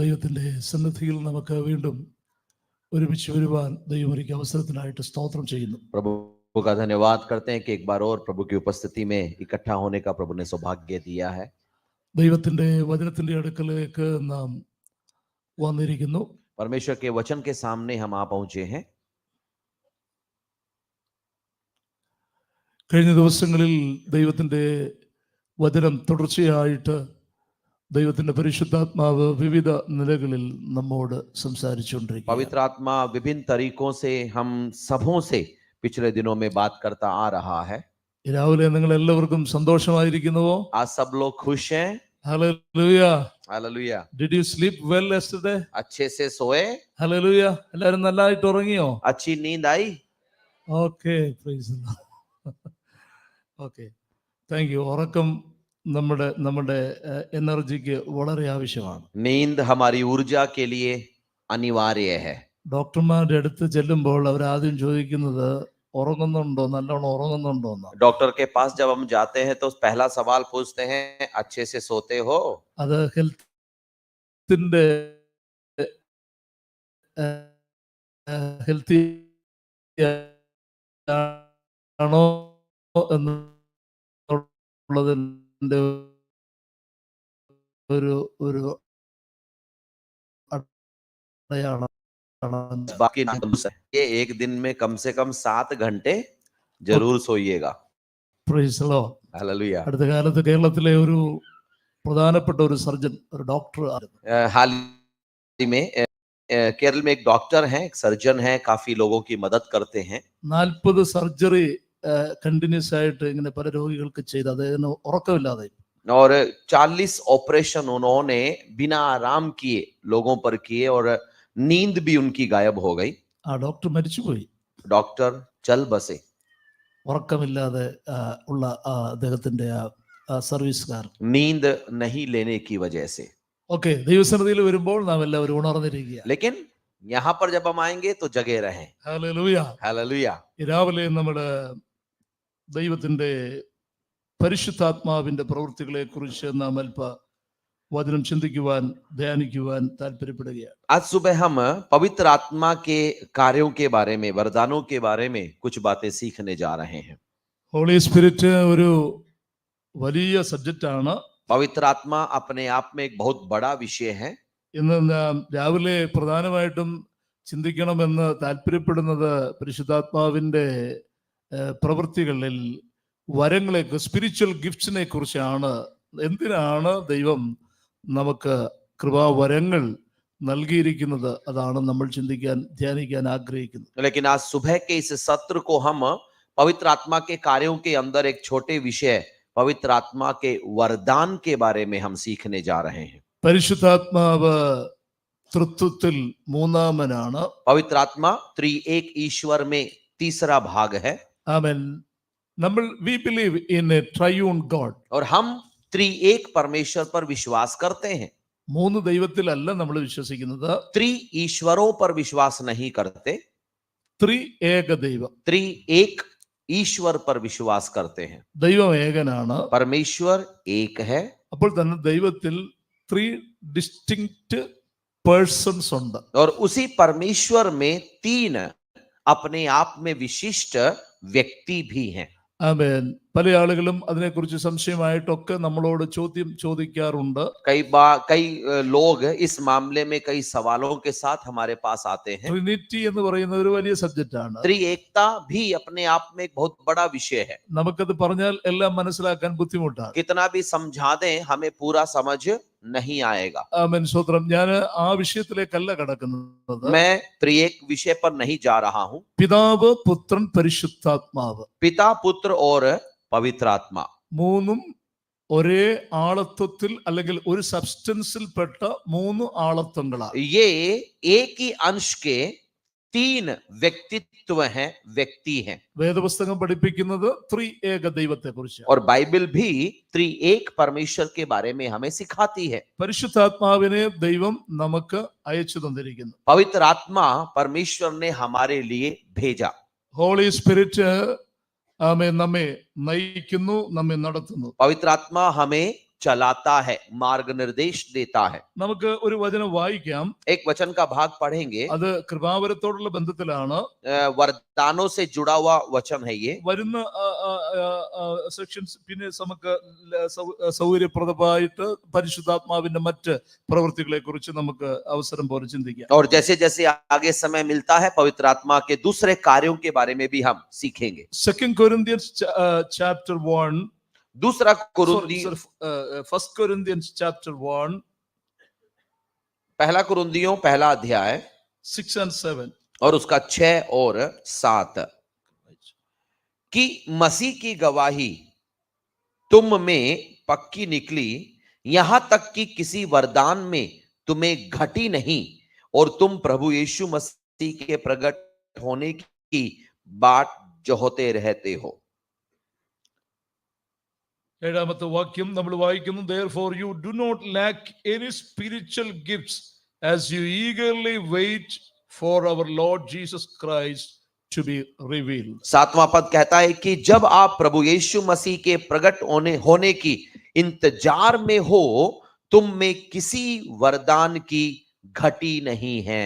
ദൈവത്തിൻ്റെ സന്നിധിയിൽ നമുക്ക് വീണ്ടും ഒരുമിച്ച് വരുവാൻ ദൈവം ഒരുക്കിയ അവസരത്തിനായിട്ട് സ്തോത്രം ചെയ്യുന്നു. प्रभु का धन्यवाद करते हैं कि एक बार और प्रभु की उपस्थिति में इकट्ठा होने का प्रभु ने सौभाग्य दिया है. ദൈവത്തിൻ്റെ വചനത്തിൻ്റെ അടുക്കലേക്ക് നാം വന്നിരിക്കുന്നു. परमेश्वर के वचन के सामने हम आ पहुंचे हैं. കഴിഞ്ഞ ദിവസങ്ങളിൽ ദൈവത്തിൻ്റെ വചനം തുടർച്ചയായിട്ട് ദൈവത്തിൻ്റെ പരിശുദ്ധാത്മാവ് വിവിധ നിലകളിൽ നമ്മോട് സംസാരിച്ചുകൊണ്ടിരിക്കുന്നു. पवित्र आत्मा विभिन्न तरीकों से हम सबों से पिछले दिनों में बात करता आ रहा है. രാവിലെ നിങ്ങൾ എല്ലാവർക്കും സന്തോഷമായിരിക്കുന്നുവോ? आज सब लोग खुश हैं. Hallelujah. Hallelujah. Did you sleep well yesterday? अच्छे से सोए. ഹല്ലേലൂയ. എല്ലാവരും നല്ലതായിട്ട് ഉറങ്ങിയോ? अच्छी नींद आई. Okay, praise the Lord. Okay, thank you. ഉറക്കം നമ്മുടെ എനർജിക്ക് വളരെ ആവശ്യമാണ്. नींद हमारी ऊर्जा के लिए अनिवार्य है. ഡോക്ടർമാരുടെ അടുത്ത് ചെല്ലുമ്പോൾ അവർ ആദ്യം ചോദിക്കുന്നത് ഉറങ്ങുന്നുണ്ടോ, നല്ലോണം ഉറങ്ങുന്നുണ്ടോ എന്നാണ്. डॉक्टर के पास जब हम जाते हैं तो पहला सवाल पूछते हैं, अच्छे से सोते हो? അത് ഹെൽത്തിന്റെ ഹെൽത്തി ആണോ എന്നുള്ളതിന്റെ ഒരു അടയാളം. बाकी ये एक दिन में कम से कम 7 घंटे जरूर सोइएगा. Praise the Lord. हालेलुया. അടുത്ത കാലത്ത് കേരളത്തിലെ ഒരു പ്രധാനപ്പെട്ട ഒരു സർജൻ, ഒരു ഡോക്ടർ ആയിരുന്നു. हाल ही में केरल में एक डॉक्टर हैं, एक सर्जन हैं, काफी लोगों की मदद करते हैं. 40 സർജറി കണ്ടിന്യൂസ് ആയിട്ട് ഇങ്ങനെ പല രോഗികൾക്ക് ചെയ്ത് അദ്ദേഹത്തിന് ഉറക്കമില്ലാതെ. और 40 ऑपरेशन उन्होंने बिना आराम किए लोगों पर किए और नींद भी उनकी गायब हो गई. ആ ഡോക്ടർ മരിച്ചുപോയി. डॉक्टर चल बसे. ഉറക്കമില്ലാതെ ഉള്ള അദ്ദേഹത്തിന്റെ സർവീസുകാർ. नींद नहीं लेने की वजह से. ഓക്കെ, ദൈവസന്നിധിയിൽ വരുമ്പോൾ നാം എല്ലാവരും ഉണർന്നിരിക്കുക. लेकिन यहाँ पर जब हम आएंगे तो जगे रहें. ഹല്ലേലൂയ. हालेलुया. രാവിലെ നമ്മുടെ ദൈവത്തിന്റെ പരിശുദ്ധാത്മാവിന്റെ പ്രവൃത്തികളെ കുറിച്ച് നാം അല്പ വചനം ചിന്തിക്കുവാൻ ധ്യാനിക്കുവാൻ താല്പര്യപ്പെടുകയാണ്. आज सुबह हम पवित्र आत्मा के कार्यों के बारे में, वरदानों के बारे में कुछ बातें सीखने जा रहे हैं. ഹോളി സ്പിരിറ്റ് ഒരു വലിയ സബ്ജക്റ്റാണ്. पवित्र आत्मा अपने आप में एक बहुत बड़ा विषय है. ഇന്ന് നാം രാവിലെ പ്രധാനമായിട്ടും ചിന്തിക്കണമെന്ന് താല്പര്യപ്പെടുന്നത് പരിശുദ്ധാത്മാവിന്റെ പ്രവൃത്തികളിൽ വരങ്ങളെ, സ്പിരിച്വൽ ഗിഫ്റ്റ്സിനെ കുറിച്ചാണ്. എന്തിനാണ് ദൈവം നമുക്ക് കൃപാവരങ്ങൾ നൽകിയിരിക്കുന്നത്, അതാണ് നമ്മൾ ചിന്തിക്കാൻ ധ്യാനിക്കാൻ ആഗ്രഹിക്കുന്നത്. लेकिन आज सुबह के इस सत्र को हम पवित्र आत्मा के कार्यों के अंदर एक छोटे विषय पवित्र आत्मा के वरदान के बारे में हम सीखने जा रहे हैं. പരിശുദ്ധാത്മാവ് തൃത്വത്തിൽ മൂന്നാമനാണ്. पवित्र आत्मा त्रिएक ईश्वर में तीसरा भाग है. ആമേൻ. നമ്മൾ we believe in a triune God. और हम त्रिएक परमेश्वर पर विश्वास करते हैं. മൂന്ന് ദൈവത്തിലല്ല നമ്മൾ വിശ്വസിക്കുന്നത്. त्रि ईश्वरों पर विश्वास नहीं करते. ത്രിഏക ദൈവം, त्रिएक ईश्वर पर विश्वास करते हैं. ദൈവം ഏകനാണ്. परमेश्वर एक है. അപ്പോൾ തന്നെ ദൈവത്തിൽ 3 ഡിസ്റ്റിങ്ക്റ്റ് പേഴ്സൺസ് ഉണ്ട്. और उसी परमेश्वर में 3 अपने आप में विशिष्ट व्यक्ति भी हैं. ആമേൻ. പല ആളുകളും അതിനെക്കുറിച്ച് സംശയമായിട്ടൊക്കെ നമ്മളോട് ചോദ്യം ചോദിക്കാറുണ്ട്. कई लोग इस मामले में कई सवालों के साथ हमारे पास आते हैं. ട്രിനിറ്റി എന്ന് പറയുന്ന ഒരു വലിയ സബ്ജക്റ്റ് ആണ്. त्रिएकता भी अपने आप में एक बहुत बड़ा विषय है. നമുക്കത് പറഞ്ഞാൽ എല്ലാം മനസ്സിലാക്കാൻ ബുദ്ധിമുട്ടാണ്. कितना भी समझा दें हमें पूरा समझ नहीं आएगा. ആമേൻ. സ്തോത്രം. ഞാൻ ആ വിഷയത്തിലേക്കല്ല കടക്കുന്നത്. मैं त्रिएक विषय पर नहीं जा रहा हूं. പിതാവ്, പുത്രൻ, പരിശുദ്ധാത്മാവ്, पिता, पुत्र और पवित्र आत्मा, മൂന്നും ഒരേ ആളത്വത്തിൽ അല്ലെങ്കിൽ ഒരു സബ്സ്റ്റൻസിൽ പെട്ട 3 ആളത്വങ്ങളാണ്. ये एक ही अंश के 3 व्यक्तित्व हैं, व्यक्ति हैं. വേദപുസ്തകം പഠിപ്പിക്കുന്നത് ത്രിഏക ദൈവത്തെ കുറിച്ച്. और बाइबल भी त्रिएक परमेश्वर के बारे में हमें सिखाती है. പരിശുദ്ധാത്മാവിനെ ദൈവം നമുക്ക് അയച്ചു തന്നിരിക്കുന്നു. पवित्र आत्मा परमेश्वर ने हमारे लिए भेजा. ഹോളി സ്പിരിറ്റ് നമ്മെ നയിക്കുന്നു, നമ്മെ നടത്തുന്നു. पवित्र आत्मा हमें चलाता है, मार्ग निर्देश देता है। നമുക്ക് ഒരു വചനം വായിക്കാം. एक वचन का भाग पढ़ेंगे, അത് കൃപാവരത്തോടുള്ള ബന്ധത്തിലാണ്. वरदानों से जुड़ा हुआ वचन है ये। വരുന്ന സെക്ഷൻസ് പിന്നെ നമുക്ക് സൗകര്യപ്രദമായിട്ട് പരിശുദ്ധാത്മാവിന്റെ മറ്റ് പ്രവൃത്തികളെ കുറിച്ച് നമുക്ക് അവസരം പോലെ ചിന്തിക്കാം. और जैसे जैसे आगे समय मिलता है, पवित्र आत्मा के दूसरे कार्यों के बारे में भी हम सीखेंगे। 2 Corinthians chapter 1, दूसरा कुरिन्दी, 1 Corinthians chapter 1, पहला कुरिन्दियों पहला अध्याय 6 and 7. और उसका 6 और 7 कि मसीह की गवाही तुम में पक्की निकली, यहां तक कि किसी वरदान में तुम्हें घटी नहीं, और तुम प्रभु यीशु मसीह के प्रकट होने की बाट जोहते रहते हो। ഏഴാമത്തെ വാക്യം നമ്മൾ വായിക്കുന്നു, therefore you do not lack any spiritual gifts as you eagerly wait for our Lord Jesus Christ to be revealed. सातवां पद कहता है कि जब आप प्रभु यीशु मसीह के प्रकट होने की इंतजार में हो, तुम में किसी वरदान की घटी नहीं है।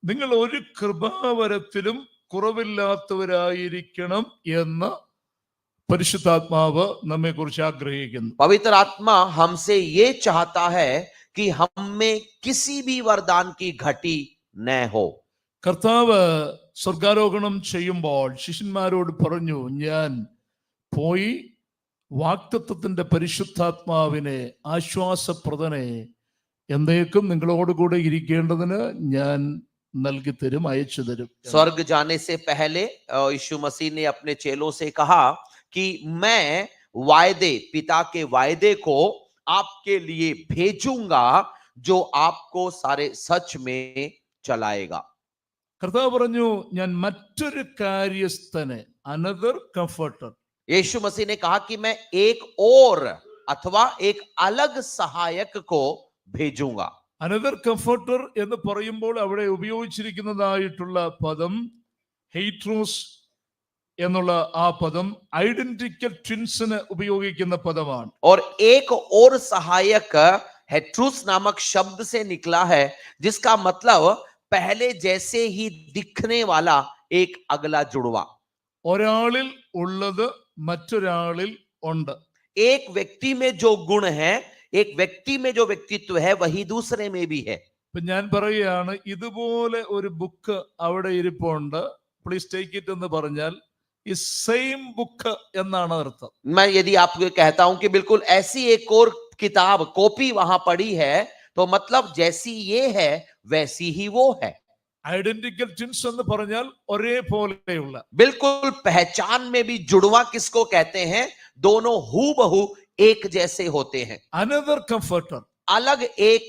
നിങ്ങൾ ഒരു കൃപാവരത്തിലും കുറവില്ലാത്തവരായിരിക്കണം എന്ന് പരിശുദ്ധാത്മാവ് നമ്മെ കുറിച്ച് ആഗ്രഹിക്കുന്നു. पवित्र आत्मा हमसे ये चाहता है कि हम में किसी भी वरदान की घटी न हो। കർത്താവ് സ്വർഗാരോഹണം ചെയ്യുമ്പോൾ ശിഷ്യന്മാരോട് പറഞ്ഞു, ഞാൻ പോയി വാഗ്ദത്തത്തിന്റെ പരിശുദ്ധാത്മാവിനെ, ആശ്വാസപ്രദനെ എന്നേക്കും നിങ്ങളോടുകൂടെ ഇരിക്കേണ്ടതിന് ഞാൻ നൽകി തരും, അയച്ചു തരും. स्वर्ग जाने से पहले यीशु मसीह ने अपने चेलों से कहा कि मैं वायदे, पिता के वायदे को आपके लिए भेजूंगा, जो आपको सारे सच में चलाएगा। കർത്താവ് പറഞ്ഞു, ഞാൻ മറ്റൊരു കാര്യസ്ഥനെ, അനദർ കംഫർട്ടർ. यीशु मसीह ने कहा कि मैं एक और अथवा एक अलग सहायक को भेजूंगा। അനദർ കംഫർട്ടർ എന്ന് പറയുമ്പോൾ അവിടെ ഉപയോഗിച്ചിരിക്കുന്നതായിട്ടുള്ള പദം ഹെയ്ട്രോസ് എന്നുള്ള ആ പദം ഐഡന്റിക്കൽ ട്വിൻസിന് ഉപയോഗിക്കുന്ന പദമാണ്. और एक और सहायक हेट्रूस नामक शब्द से निकला है, जिसका मतलब पहले जैसे ही दिखने वाला एक अगला जुड़वा। ഒരാളിൽ ഉള്ളത് മറ്റൊരാളിൽ ഉണ്ട്. एक व्यक्ति में जो गुण है, एक व्यक्ति में जो व्यक्तित्व है, वही दूसरे में भी है। ഇപ്പൊ ഞാൻ പറയുകയാണ്, ഇതുപോലെ ഒരു ബുക്ക് അവിടെ ഇരിപ്പുണ്ട്, പ്ലീസ് ടേക്ക് ഇറ്റ് എന്ന് പറഞ്ഞാൽ ഈ സെയിം ബുക്ക് എന്നാണ് അർത്ഥം. मैं यदि आपको कहता हूं कि बिल्कुल ऐसी एक और किताब, कॉपी वहां पड़ी है, तो मतलब जैसी ये है वैसी ही वो है। ഐഡന്റിക്കൽ ട്വിൻസ് എന്ന് പറഞ്ഞാൽ ഒരേപോലെയുള്ള, बिल्कुल पहचान में भी जुड़वा किसको कहते हैं? दोनों हूबहू एक जैसे होते हैं। അനദർ കംഫർട്ടർ, अलग एक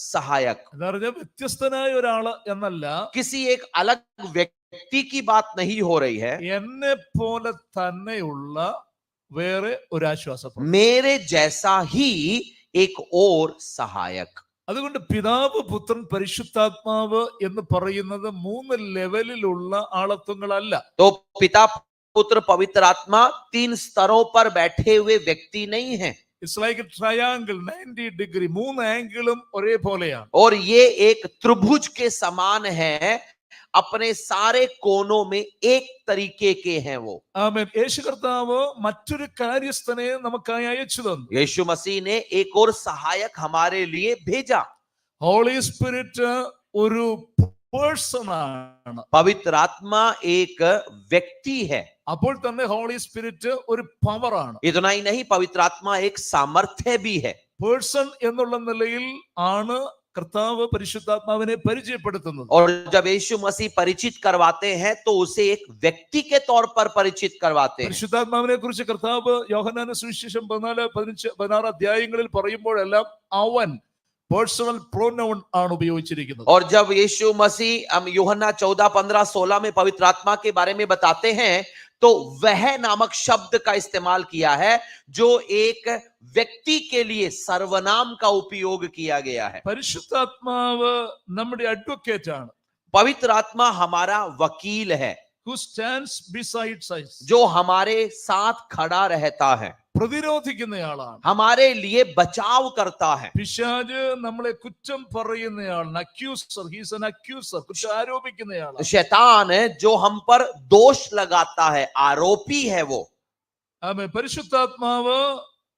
सहायक, എന്ന് പറഞ്ഞാൽ വ്യത്യസ്തനായ ഒരാള് എന്നല്ല, किसी एक अलग व्यक्ति की बात नहीं हो रही है, എന്നെ പോലെ തന്നെയുള്ള വേറെ ഒരു ആശ്വാസം. मेरे जैसा ही एक और सहायक। അതുകൊണ്ട് പിതാവ്, പുത്രൻ, പരിശുദ്ധാത്മാവ് എന്ന് പറയുന്നത് 3 ലെവലിലുള്ള ആളത്വങ്ങളല്ല. तो पिता, पुत्र, पवित्र आत्मा 3 स्तरों पर बैठे हुए व्यक्ति नहीं है। It's like A triangle 90 degree, 3 ആംഗിളും ഒരേപോലെയാണ്. और ये एक त्रिभुज के समान है, अपने सारे कोनों में एक तरीके के हैं वो। ആമേൻ. യേശു കർത്താവ് മറ്റൊരു കാര്യസ്ഥനെ നമുക്കായി അയച്ചു തന്നു. यीशु मसीह ने एक और सहायक हमारे लिए भेजा। ഹോളി സ്പിരിറ്റ് ഒരു പേഴ്സൺ ആണ്. पवित्र आत्मा एक व्यक्ति है। അപ്പോൾ തന്നെ ഹോളി സ്പിരിറ്റ് ഒരു പവർ ആണ്. इतना ही नहीं, पवित्र आत्मा एक सामर्थ्य भी है। പേഴ്സൺ എന്നുള്ള നിലയിൽ ആണ് കർത്താവ് പരിശുദ്ധാത്മാവിനെ പരിചയപ്പെടുത്തുന്നത്. और जब यीशु मसीह परिचित करवाते हैं, तो उसे एक व्यक्ति के तौर पर परिचित करवाते हैं। പരിശുദ്ധാത്മാവിനെ കുറിച്ച് കർത്താവ് യോഹന്നാന്റെ സുവിശേഷം 14-15 അധ്യായങ്ങളിൽ പറയുമ്പോഴെല്ലാം അവൻ പേഴ്സണൽ പ്രോനൗൺ ആണ് ഉപയോഗിച്ചിരിക്കുന്നത്. और जब यीशु मसीह यूहन्ना 14-15-16 में पवित्र आत्मा के बारे में बताते हैं, तो वह नामक शब्द का इस्तेमाल किया है, जो एक व्यक्ति के लिए सर्वनाम का उपयोग किया गया है। പരിശുദ്ധാത്മാവ് നമ്മുടെ അഡ്വക്കേറ്റ് ആണ്. पवित्र आत्मा हमारा वकील है। who stands beside us. जो हमारे साथ खड़ा रहता है, പ്രതിരോധിക്കുന്നയാളാണ്. हमारे लिए बचाव करता है. പിശാച് നമ്മളെ കുറ്റം പറയുന്നയാളാണ്. അക്യൂസർ, ഹീസ് an accuser, കുറ്റം ആരോപിക്കുന്നയാളാണ്. शैतान है जो हम पर दोष लगाता है, आरोपी है वो. ആമേൻ. പരിശുദ്ധാത്മാവ്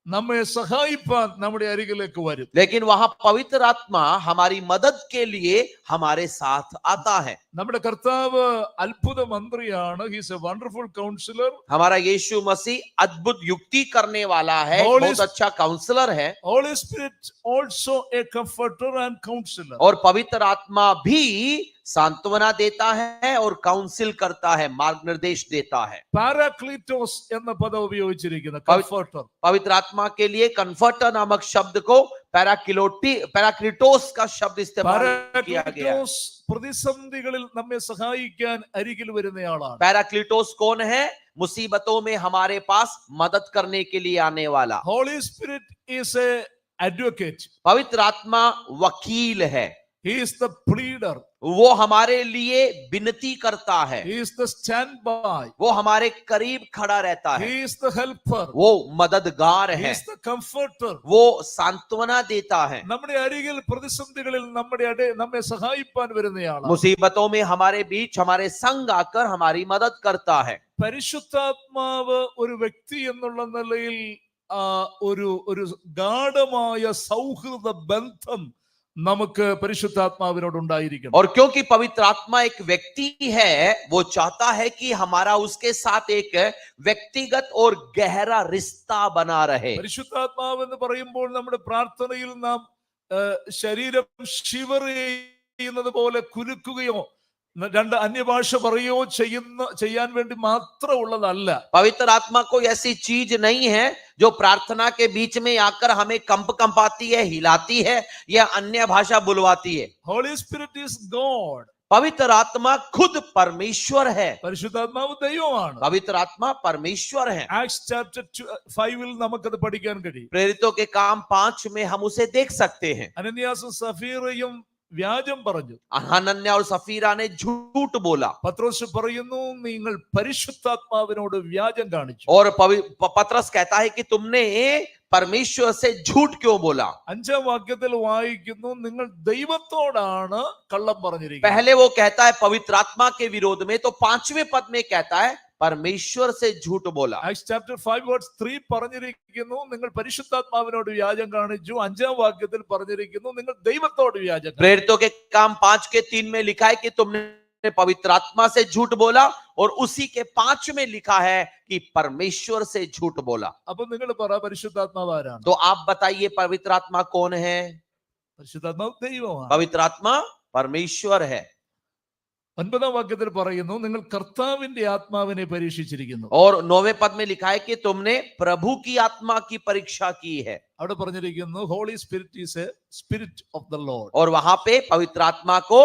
നമ്മെ സഹായിപ്പാൻ നമ്മുടെ അരികിലേക്ക് വരും. लेकिन वहां पवित्र आत्मा हमारी मदद के लिए हमारे साथ आता है. നമ്മുടെ കർത്താവ് അത്ഭുത മന്ത്രിയാണ്. He's A wonderful councillor. हमारा यीशु मसीह अद्भुत युक्ति करने वाला है, Holy बहुत अच्छा काउंसलर है. Holy Spirit also a comforter and counselor. और पवित्र आत्मा भी सांत्वना देता है और काउंसिल करता है, मार्ग निर्देश देता है. പാരാക്ലീറ്റോസ് എന്ന പദം ഉപയോഗിച്ചിരിക്കുന്ന കംഫർട്ടർ. पवित्र आत्मा के लिए कन्फर्टर नामक शब्द को पैराक्लिटोस का शब्द इस्तेमाल किया गया. പാരാക്ലീറ്റോസ് പ്രതിസന്ധികളിൽ നമ്മെ സഹായിക്കാൻ അരികിൽ വരുന്നയാളാണ്. पैराक्लिटोस कौन है? मुसीबतों में हमारे पास मदद करने के लिए आने वाला. Holy Spirit is a advocate. पवित्र आत्मा वकील है. He is the pleader. वो हमारे लिए विनती करता है. He is the standby. वो हमारे करीब खड़ा रहता है. He is the helper. वो मददगार He है. is the comforter. वो सांत्वना देता है. നമ്മുടെ അരികിൽ പ്രതിസന്ധികളിൽ നമ്മെ സഹായിപ്പാൻ വരുന്നയാളാണ്. मुसीबतों में हमारे बीच हमारे संग आकर हमारी मदद करता है. പരിശുദ്ധാത്മാവ് ഒരു വ്യക്തി എന്നുള്ള നിലയിൽ ഒരു ഗാഢമായ സൗഹൃദ ബന്ധം നമുക്ക് പരിശുദ്ധാത്മാവിനോട് ഉണ്ടായിരിക്കണം. और क्योंकि पवित्र आत्मा एक व्यक्ति है, वो चाहता है कि हमारा उसके साथ एक व्यक्तिगत और गहरा रिश्ता बना रहे. പരിശുദ്ധാത്മാവ് എന്ന് പറയുമ്പോൾ നമ്മുടെ പ്രാർത്ഥനയിൽ നാം ശരീരം ഷിവർ ചെയ്യുന്നത് പോലെ കുലുക്കുകയോ രണ്ട് അന്യഭാഷ പറയുകയോ ചെയ്യാൻ വേണ്ടി മാത്രം ഉള്ളതല്ല. पवित्र आत्मा कोई ऐसी चीज नहीं है जो प्रार्थना के बीच में आकर हमें कंपाती है, हिलाती है या अन्य भाषा बुलवाती है. Holy Spirit is God. पवित्र आत्मा खुद परमेश्वर है. പരിശുദ്ധാത്മാവ് ദൈവമാണ്. पवित्र आत्मा परमेश्वर है. Acts chapter 5 നമുക്കത് പഠിക്കാൻ കഴിയും. प्रेरितों के काम 5 में हम उसे देख सकते हैं. അനന്യാസും സഫീറയും വ്യാജം പറഞ്ഞു. हनन्याह और सफीरा ने झूठ बोला. പത്രോസ് പറയുന്നു നിങ്ങൾ പരിശുദ്ധാത്മാവിനോട് വ്യാജം കാണിച്ചു. और पतरस कहता है कि तुमने परमेश्वर से झूठ क्यों बोला. 5ാം വാക്യത്തിൽ വായിക്കുന്നു നിങ്ങൾ ദൈവത്തോടാണ് കള്ളം പറഞ്ഞിരിക്കുന്നത്. पहले वो कहता है पवित्र आत्मा के विरोध में, तो 5वें पद में कहता है परमेश्वर से झूठ बोला. Acts chapter 5 verse 3 പറഞ്ഞിരിക്കുന്നു നിങ്ങൾ പരിശുദ്ധാത്മാവിനോട് വ്യാജം കാണിച്ചു. 5ാം വാക്യത്തിൽ പറഞ്ഞിരിക്കുന്നു നിങ്ങൾ ദൈവത്തോട് വ്യാജം കാണിച്ചു. प्रेरितों के काम 5 के 3 में लिखा है कि तुमने पवित्र आत्मा से झूठ बोला, और उसी के 5 में लिखा है कि परमेश्वर से झूठ बोला. അപ്പൊ നിങ്ങൾ പറ പരിശുദ്ധാത്മാവ് ആരാണ്? तो आप बताइए पवित्र आत्मा कौन है? പരിശുദ്ധാത്മാവ് ദൈവമാണ്. पवित्र आत्मा परमेश्वर है. 9ാം വാക്യത്തിൽ പറയുന്നു നിങ്ങൾ കർത്താവിന്റെ ആത്മാവിനെ പരീക്ഷിച്ചിരിക്കുന്നു. और 9वें पद में लिखा है कि तुमने प्रभु की आत्मा की परीक्षा की है. അവിടെ പറഞ്ഞിരിക്കുന്നു Holy Spirit is a spirit of the Lord. और वहां पे पवित्र आत्मा को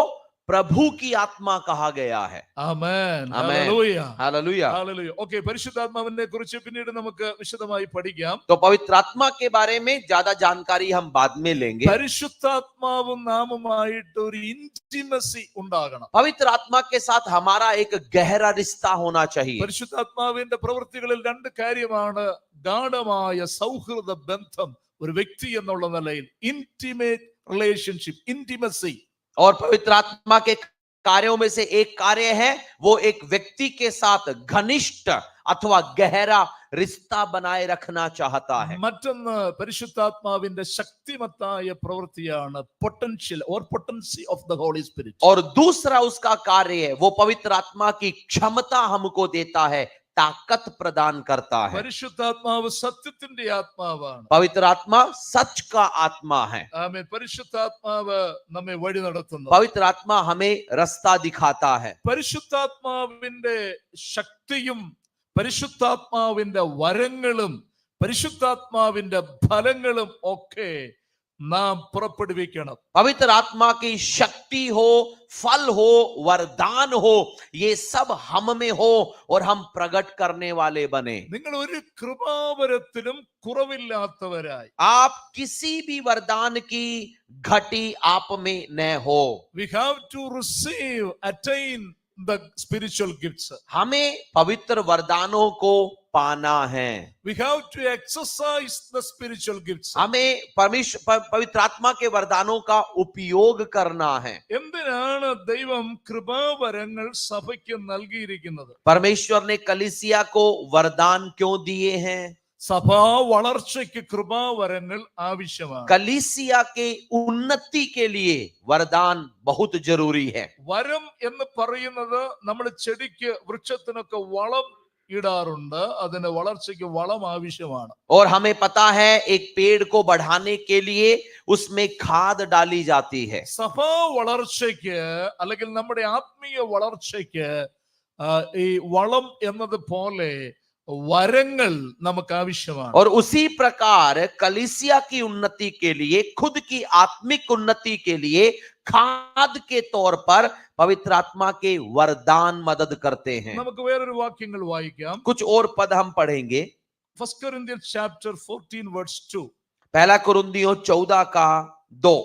प्रभु की आत्मा कहा गया है. ആമേൻ. ആമേൻ. ഹല്ലേലൂയ. हालेलुया. ഹല്ലേലൂയ. ഓക്കേ, പരിശുദ്ധാത്മാവിനെ കുറിച്ച് പിന്നീട് നമുക്ക് വിശദമായി പഠിക്കാം. तो पवित्र आत्मा के बारे में ज्यादा जानकारी हम बाद में लेंगे. പരിശുദ്ധാത്മാവും നാമുമായിട്ട് ഒരു ഇന്റിമസി ഉണ്ടാകണം. पवित्र आत्मा के साथ हमारा एक गहरा रिश्ता होना चाहिए. പരിശുദ്ധാത്മാവിന്റെ പ്രവൃത്തികളിൽ രണ്ട് കാര്യമാണ് ഗാഢമായ സൗഹൃദ ബന്ധം ഒരു വ്യക്തി എന്നുള്ള നിലയിൽ. Intimate relationship, intimacy. और पवित्र आत्मा के कार्यों में से एक कार्य है, वो एक व्यक्ति के साथ घनिष्ठ अथवा गहरा रिश्ता बनाए रखना चाहता है. മറ്റൊന്ന് പരിശുദ്ധാത്മാവിന്റെ ശക്തിമത്തായ പ്രവൃത്തിയാണ് potential or potency of the Holy Spirit. और दूसरा उसका कार्य है, वो पवित्र आत्मा की क्षमता हमको देता है, ताकत प्रदान करता है. പരിശുദ്ധാത്മാവ് സത്യത്തിന്റെ ആത്മാവാണ്. पवित्र आत्मा सच का आत्मा है. ആമേൻ. പരിശുദ്ധാത്മാവ് നമ്മെ വഴി നടത്തുന്നു. पवित्र आत्मा हमें रास्ता दिखाता है. പരിശുദ്ധാത്മാവിന്റെ ശക്തിയും പരിശുദ്ധാത്മാവിന്റെ വരങ്ങളും പരിശുദ്ധാത്മാവിന്റെ ഫലങ്ങളും ഒക്കെ നാം പുറപ്പെടുവിക്കണം. पवित्र आत्मा की शक्ति हो, फल हो, वरदान हो, ये सब हम में हो और हम प्रकट करने वाले बने. നിങ്ങൾ ഒരു കൃപാവരത്തിലും കുറവില്ലാത്തവരായി. आप किसी भी वरदान की घटी आप में न हो. We have to receive, attain the spiritual gifts. हमें पवित्र वरदानों को पाना है। We have to exercise the spiritual gifts. हमें पवित्र आत्मा के वरदानों का उपयोग करना है। എന്തിനാണ് ദൈവം കൃപാവരങ്ങൾ സഭയ്ക്ക് നൽകിയിരിക്കുന്നത്? परमेश्वर ने कलीसिया को वरदान क्यों दिए हैं? സഭാ വളർച്ചയ്ക്ക് കൃപാവരങ്ങൾ ആവശ്യമാണ്. कलीसिया के उन्नति के लिए वरदान बहुत जरूरी है। വരം എന്ന് പറയുന്നത് നമ്മൾ ചെടിക്ക് വൃക്ഷത്തിനൊക്കെ വളം ഇടാറുണ്ട്. അതിന് വളർച്ചയ്ക്ക് വളം ആവശ്യമാണ്. और हमें पता है एक पेड़ को बढ़ाने के लिए उसमें खाद डाली जाती है। സഭാ വളർച്ചയ്ക്ക് അല്ലെങ്കിൽ നമ്മുടെ ആത്മീയ വളർച്ചയ്ക്ക് ഈ വളം എന്നതുപോലെ വരങ്ങൾ നമുക്ക് ആവശ്യമാണ്. और उसी प्रकार कलीसिया की उन्नति के लिए, खुद की आत्मिक उन्नति के लिए खाद के तौर पर पवित्र आत्मा के वरदान मदद करते हैं। നമുക്ക് വേറൊരു വാക്യങ്ങൾ വായിക്കാം. कुछ और पद हम पढ़ेंगे। 1 Corinthians chapter 14 verse 2. पहला कुरिन्थियों 14 का 2।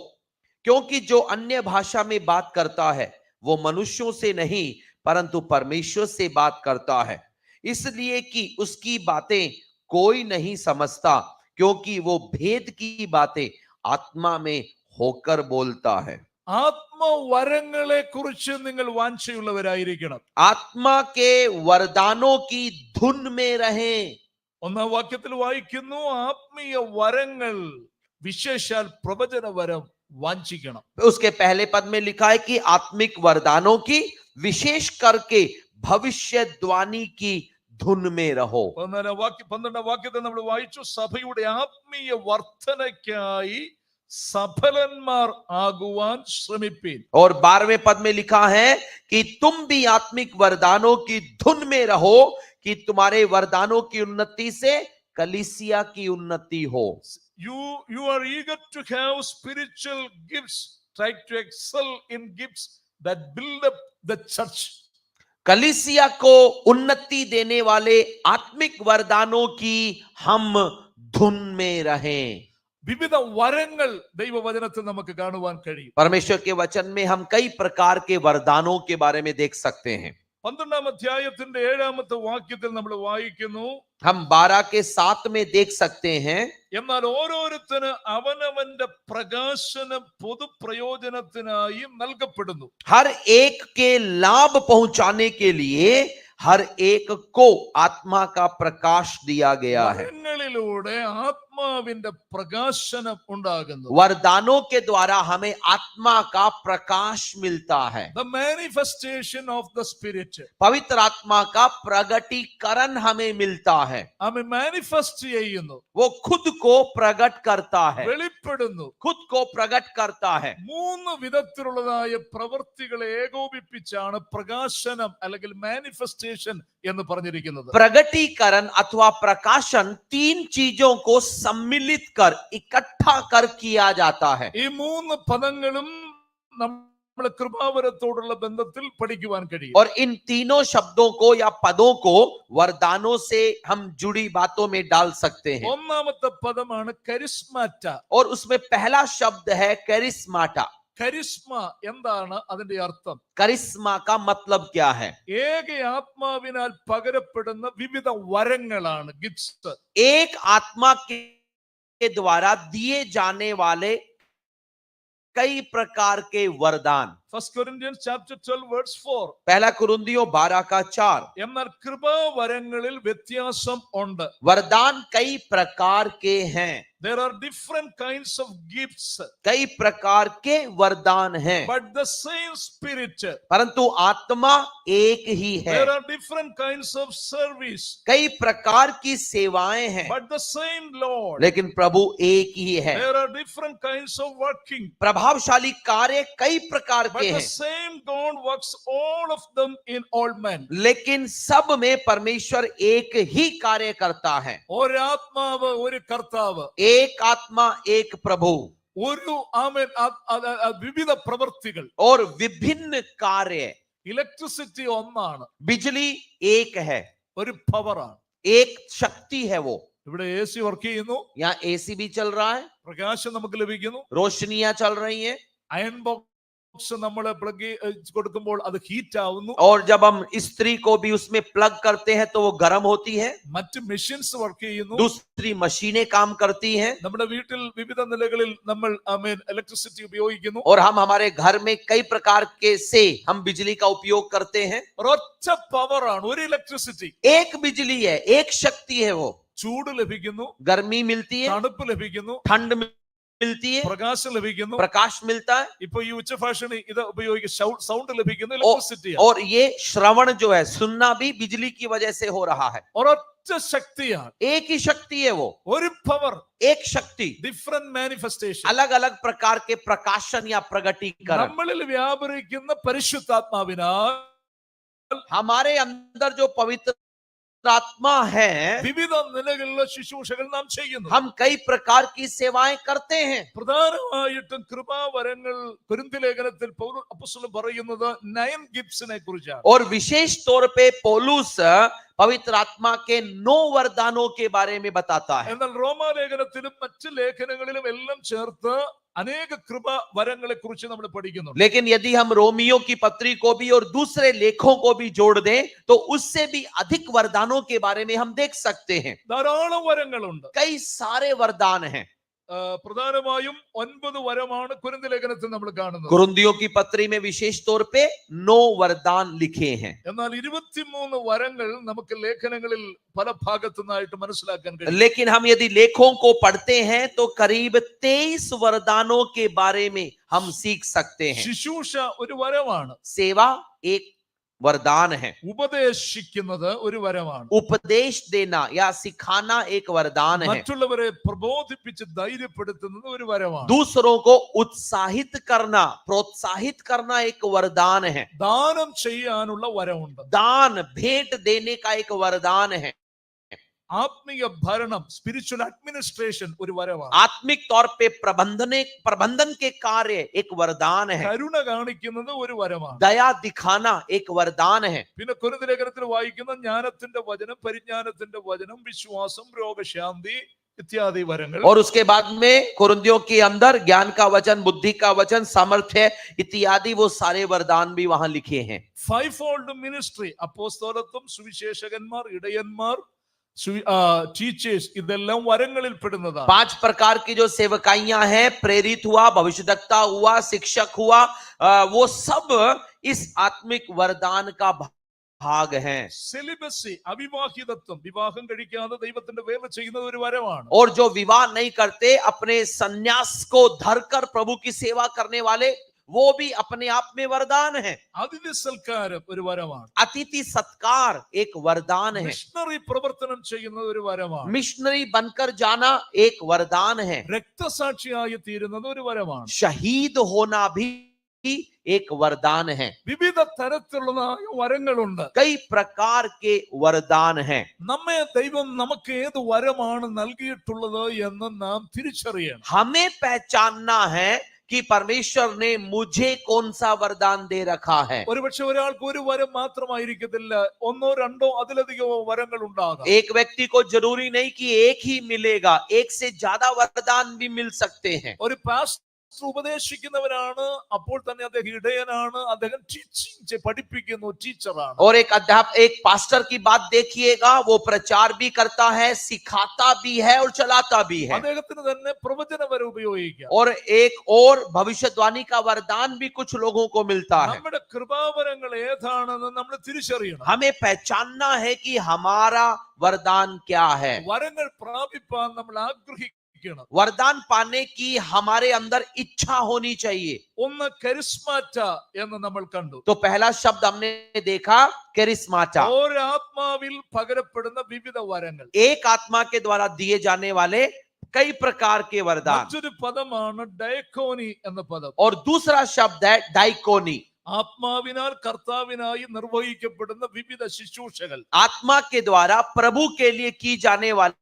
क्योंकि जो अन्य भाषा में बात करता है वो मनुष्यों से नहीं परंतु परमेश्वर से बात करता है, इसलिए कि उसकी बातें कोई नहीं समझता, क्योंकि वो भेद की बातें आत्मा में होकर बोलता है। ആത്മവരങ്ങളെ കുറിച്ച് നിങ്ങൾ വാഞ്ചയുള്ളവരായിരിക്കണം. आत्मा के वरदानों की धुन में रहें। ഒന്നാം വാക്യത്തിൽ വായിക്കുന്നു, ആത്മീയ വരങ്ങൾ വിശേഷാൽ പ്രവചന വരം വാഞ്ചിക്കണം. उसके पहले पद में लिखा है कि आत्मिक वरदानों की विशेष करके भविष्यद्वाणी की धुन में रहो। 12 വാക്യത്തിൽ നമ്മൾ വായിച്ചു, സഭയുടെ ആത്മീയ വർധനയ്ക്കായി സഫലന്മാർ ആകുവാൻ ശ്രമിപ്പീൻ. और 12वें पद में लिखा है कि तुम भी आत्मिक वरदानों की धुन में रहो कि तुम्हारे वरदानों की उन्नति से कलीसिया की उन्नति हो। You are eager to have spiritual gifts. Try to excel in gifts that build up the church. कलीसिया को उन्नति देने वाले आत्मिक वरदानों की हम धुन में रहें। വിവിധ വരങ്ങൾ ദൈവവചനത്തിൽ നമുക്ക് കാണുവാൻ കഴിയും. परमेश्वर के वचन में हम कई प्रकार के वरदानों के बारे में देख सकते हैं। 12 അധ്യായത്തിന്റെ 7ാമത്തെ വാക്യത്തിൽ നമ്മൾ വായിക്കുന്നു, हम 12 के 7 में देख सकते हैं, എന്നാൽ ഓരോരുത്തന് അവനവന്റെ പ്രകാശനം പൊതുപ്രയോജനത്തിനായി നൽകപ്പെടുന്നു. हर एक के लाभ पहुंचाने के लिए हर एक को आत्मा का प्रकाश दिया गया है। വരങ്ങളിലൂടെ ആത്മാവിന്റെ പ്രകാശനം ഉണ്ടാകുന്നു. वरदानों के द्वारा हमें आत्मा का प्रकाश मिलता है। The manifestation of the spirit. पवित्र आत्मा का प्रगटीकरण हमें मिलता है। അവൻ മാനിഫെസ്റ്റ് ചെയ്യുന്നു, वो खुद को प्रकट करता है, വെളിപ്പെടുന്നു. खुद को प्रकट करता है। 3 വിധത്തിലുള്ളതായ പ്രവൃത്തികളെ ഏകോപിപ്പിച്ചാണ് പ്രകാശനം അല്ലെങ്കിൽ മാനിഫെസ്റ്റേഷൻ എന്ന് പറഞ്ഞിരിക്കുന്നത്. प्रगटीकरण अथवा प्रकाशन 3 चीजों को सम्मिलित कर, इकट्ठा कर किया जाता है। ഈ 3 പദങ്ങളും നമ്മൾ കൃപാവരത്തോടുള്ള ബന്ധത്തിൽ പഠിക്കുവാൻ കഴിയും. और इन तीनों शब्दों को या पदों को वरदानों से हम जुड़ी बातों में डाल सकते हैं। ഒന്നാമത്തെ പദമാണ് കരിസ്മാറ്റ. और उसमें पहला शब्द है करिस्माटा। കരിസ്മ എന്താണ് അതിന്റെ അർത്ഥം? करिश्मा का मतलब क्या है? ഏക ആത്മാവിനാൽ പകരപ്പെടുന്ന വിവിധ വരങ്ങളാണ് ഗിഫ്റ്റ്സ്. एक आत्मा के द्वारा दिए जाने वाले कई प्रकार के वरदान। 1 Corinthians chapter 12 verse 4. पहला कुरिन्थियों 12 का 4। എന്നാൽ കൃപാവരങ്ങളിൽ വ്യത്യാസം ഉണ്ട്. वरदान कई प्रकार के हैं। There are different kinds of gifts, कई प्रकार के वरदान हैं, but the same spirit. परंतु आत्मा एक ही है। There are different kinds of service, कई प्रकार की सेवाएं हैं, but the same Lord. लेकिन प्रभु एक ही है। There are different kinds of working, प्रभावशाली कार्य कई प्रकार but के the हैं, same God works all of them in all men. लेकिन सब में परमेश्वर एक ही कार्य करता है। ഒരു ആത്മാവ്, ഒരു കർത്താവ്, एक आत्मा एक प्रभु, ഒരു ആമേൻ, വിവിധ പ്രവൃത്തികൾ. और विभिन्न कार्य। ഇലക്ട്രിസിറ്റി ഒന്നാണ്, बिजली एक है, ഒരു പവറാണ്. एक शक्ति है वो। ഇവിടെ AC വർക്ക് ചെയ്യുന്നു, यहाँ एसी भी चल रहा है, പ്രകാശം നമുക്ക് ലഭിക്കുന്നു, रोशनियां चल रही हैं, അയൺ ബോക്സ് നമ്മൾ പ്ലഗ് കൊടുക്കുമ്പോൾ അത് ഹീറ്റ് ആവുന്നു. और जब हम स्त्री को भी उसमें प्लग करते हैं तो वो गर्म होती है. മറ്റ് മെഷീൻസ് വർക്ക് ചെയ്യുന്നു. दूसरी मशीनें काम करती हैं. നമ്മുടെ വീട്ടിൽ വിവിധ നിലകളിൽ നമ്മൾ ഇലക്ട്രിസിറ്റി ഉപയോഗിക്കുന്നു. और हम हमारे घर में कई प्रकार के से हम बिजली का उपयोग करते हैं. ഒരൊറ്റ പവറാണ്, ഒരു ഇലക്ട്രിസിറ്റി. एक बिजली है, एक शक्ति है. वो ചൂട് ലഭിക്കുന്നു, गर्मी मिलती है, തണുപ്പ് ലഭിക്കുന്നു, ठंड मिलती है, പ്രകാശം ലഭിക്കുന്നു, प्रकाश मिलता है. ഇപ്പൊ ഈ ഉച്ചഭാഷണി ഇത് ഉപയോഗിക്കുന്ന സൗണ്ട് ലഭിക്കുന്നു, ഇലക്ട്രിസിറ്റി. और ये श्रवण जो है, सुनना भी बिजली की वजह से हो रहा है. ഒരൊറ്റ ശക്തിയാണ്, एक ही शक्ति है वो, ഒരു പവർ, एक शक्ति, ഡിഫറെന്റ് മാനിഫെസ്റ്റേഷൻ, अलग अलग प्रकार के प्रकाशन या प्रगटीकरण. നമ്മളിൽ വ്യാപരിക്കുന്ന പരിശുദ്ധാത്മാവിനാൽ हमारे अंदर जो पवित्र आत्मा है, വിവിധ നിലകളിലുള്ള ശുശ്രൂഷകൾ നാം ചെയ്യുന്നു. हम कई प्रकार की सेवाएं करते हैं. പ്രധാനമായിട്ടും കൃപാവരങ്ങൾ കൊരിന്ഥി ലേഖനത്തിൽ പൗലോസ് അപ്പോസ്തലൻ പറയുന്നത് 9 ഗിഫ്റ്റ്സിനെ കുറിച്ചാണ്. और विशेष तौर पे पौलुस पवित्र आत्मा के 9 वरदानों के बारे में बताता है. എന്നാൽ റോമാലേഖനത്തിലും മറ്റ് ലേഖനങ്ങളിലും എല്ലാം ചേർത്ത് അനേക കൃപ വരങ്ങളെ കുറിച്ച് നമ്മൾ പഠിക്കുന്നു. लेकिन यदि हम रोमियो की पत्री को भी और दूसरे लेखों को भी जोड़ दें तो उससे भी अधिक वरदानों के बारे में हम देख सकते हैं. ധാരാളം വരങ്ങളുണ്ട്. कई सारे वरदान हैं. പ്രധാനമായും 9 വരമാണ് കൊരിന്ഥി ലേഖനത്തിൽ നമ്മൾ കാണുന്നത്. कुरिन्थियों की पत्री में विशेष तौर पे 9 वरदान लिखे हैं. എന്നാൽ 23 വരങ്ങൾ നമുക്ക് ലേഖനങ്ങളിൽ പല ഭാഗത്തുനിന്നായിട്ട് മനസ്സിലാക്കാൻ കഴിയും. लेकिन हम यदि लेखों को पढ़ते हैं तो करीब 23 वरदानों के बारे में हम सीख सकते हैं. ശുശ്രൂഷ ഒരു വരമാണ്. सेवा एक वरदान है. ഉപദേശിക്കുന്നത് ഒരു വരമാണ്. उपदेश देना या सिखाना एक वरदान है. മറ്റുള്ളവരെ പ്രബോധിപ്പിച്ച് ധൈര്യപ്പെടുത്തുന്നത് ഒരു വരമാണ്. दूसरों को उत्साहित करना, प्रोत्साहित करना एक वरदान है. ദാനം ചെയ്യാനുള്ള വരമുണ്ട്. दान, भेंट देने का एक वरदान है. ആത്മീയ ഭരണം, സ്പിരിച്വൽ അഡ്മിനിസ്ട്രേഷൻ ഒരു വരമാണ്. आत्मिक तौर पे प्रबंधन के कार्य एक वरदान है. കരുണ കാണിക്കുന്നത് ഒരു വരമാണ്. दया दिखाना एक वरदान है. പിന്നെ കൊരിന്ഥി ലേഖനത്തിൽ വായിക്കുന്ന ജ്ഞാനത്തിന്റെ വചനം, പരിജ്ഞാനത്തിന്റെ വചനം, വിശ്വാസം, രോഗശാന്തി ഇത്യാദി വരങ്ങൾ. और उसके बाद में कुरिन्थियों के अंदर ज्ञान का वचन, बुद्धि का वचन, सामर्थ्य इत्यादि वो सारे वरदान भी वहां लिखे हैं. ഫൈവ് ഫോൾഡ് മിനിസ്ട്രി, അപ്പോസ്തലത്വം, സുവിശേഷകന്മാർ, ഇടയന്മാർ, ടീച്ചേഴ്സ്, ഇതെല്ലാം വരങ്ങളിൽ പെടുന്നതാണ്. 5 प्रकार की जो सेवकाइयां हैं, प्रेरित हुआ, भविष्यद्वक्ता हुआ, शिक्षक हुआ, वो सब इस आत्मिक वरदान का भाग हैं. സെലിബസി, അവിവാഹിതത്വം, വിവാഹം കഴിക്കാതെ ദൈവത്തിന്റെ വേല ചെയ്യുന്നത് ഒരു വരമാണ്. और जो विवाह नहीं करते, अपने संन्यास को धरकर प्रभु की सेवा करने वाले, वो भी अपने आप में वरदान है. അതിഥി സൽക്കാരം ഒരു വരമാണ്. अतिथि सत्कार एक वरदान है. മിഷണറി പ്രവർത്തനം ചെയ്യുന്നത് ഒരു വരമാണ്. मिशनरी बनकर जाना एक वरदान है. രക്തസാക്ഷിയായി തീരുന്നത് ഒരു വരമാണ്. शहीद होना भी एक वरदान है. വിവിധ തരത്തിലുള്ള വരങ്ങളുണ്ട്. कई प्रकार के वरदान हैं. നമ്മെ ദൈവം നമുക്ക് ഏത് വരമാണ് നൽകിയിട്ടുള്ളത് എന്ന് നാം തിരിച്ചറിയണം. हमें पहचानना है कि परमेश्वर ने मुझे कौन सा वरदान दे रखा है. ഒരുപക്ഷെ ഒരാൾക്ക് ഒരു വരം മാത്രമായിരിക്കത്തില്ല, ഒന്നോ രണ്ടോ അതിലധികമോ വരങ്ങൾ ഉണ്ടാകാം. एक व्यक्ति को जरूरी नहीं कि एक ही मिलेगा, एक से ज्यादा वरदान भी मिल सकते हैं. ഒരു പാസ്റ്റർ ഉപദേശിക്കുന്നവരാണ്, അപ്പോൾ തന്നെ അദ്ദേഹം ഇടയനാണ്, അദ്ദേഹം ടീച്ചിങ് പഠിപ്പിക്കുന്നു, ടീച്ചറാണ്. और एक पास्टर की बात देखिएगा, वो प्रचार भी करता है, सिखाता भी है और चलाता भी है. അദ്ദേഹത്തിന് തന്നെ പ്രവചന വരം ഉപയോഗിക്കാം. और एक और भविष्यवाणी का वरदान भी कुछ लोगों को मिलता है. നമ്മുടെ കൃപാവരങ്ങൾ ഏതാണെന്ന് നമ്മൾ തിരിച്ചറിയണം. हमें पहचानना है कि हमारा वरदान क्या है. വരങ്ങൾ പ്രാപിപ്പാൻ നമ്മൾ ആഗ്രഹിക്കണം. वरदान पाने की हमारे अंदर इच्छा होनी चाहिए. ഒന്ന് കരിസ്മാറ്റ എന്ന് നമ്മൾ കണ്ടു. तो पहला शब्द हमने देखा कैरिस्माटा. ഒരാത്മാവിൽ പകരപ്പെടുന്ന വിവിധ വരങ്ങൾ. एक आत्मा के द्वारा दिए जाने वाले कई प्रकार के वरदान. മറ്റൊരു പദമാണ് ഡയക്കോനി എന്ന പദം. और दूसरा शब्द है डाइकोनी. ആത്മാവിനാൽ കർത്താവിനായി നിർവഹിക്കപ്പെടുന്ന വിവിധ ശുശ്രൂഷകൾ. आत्मा के द्वारा प्रभु के लिए की जाने वाली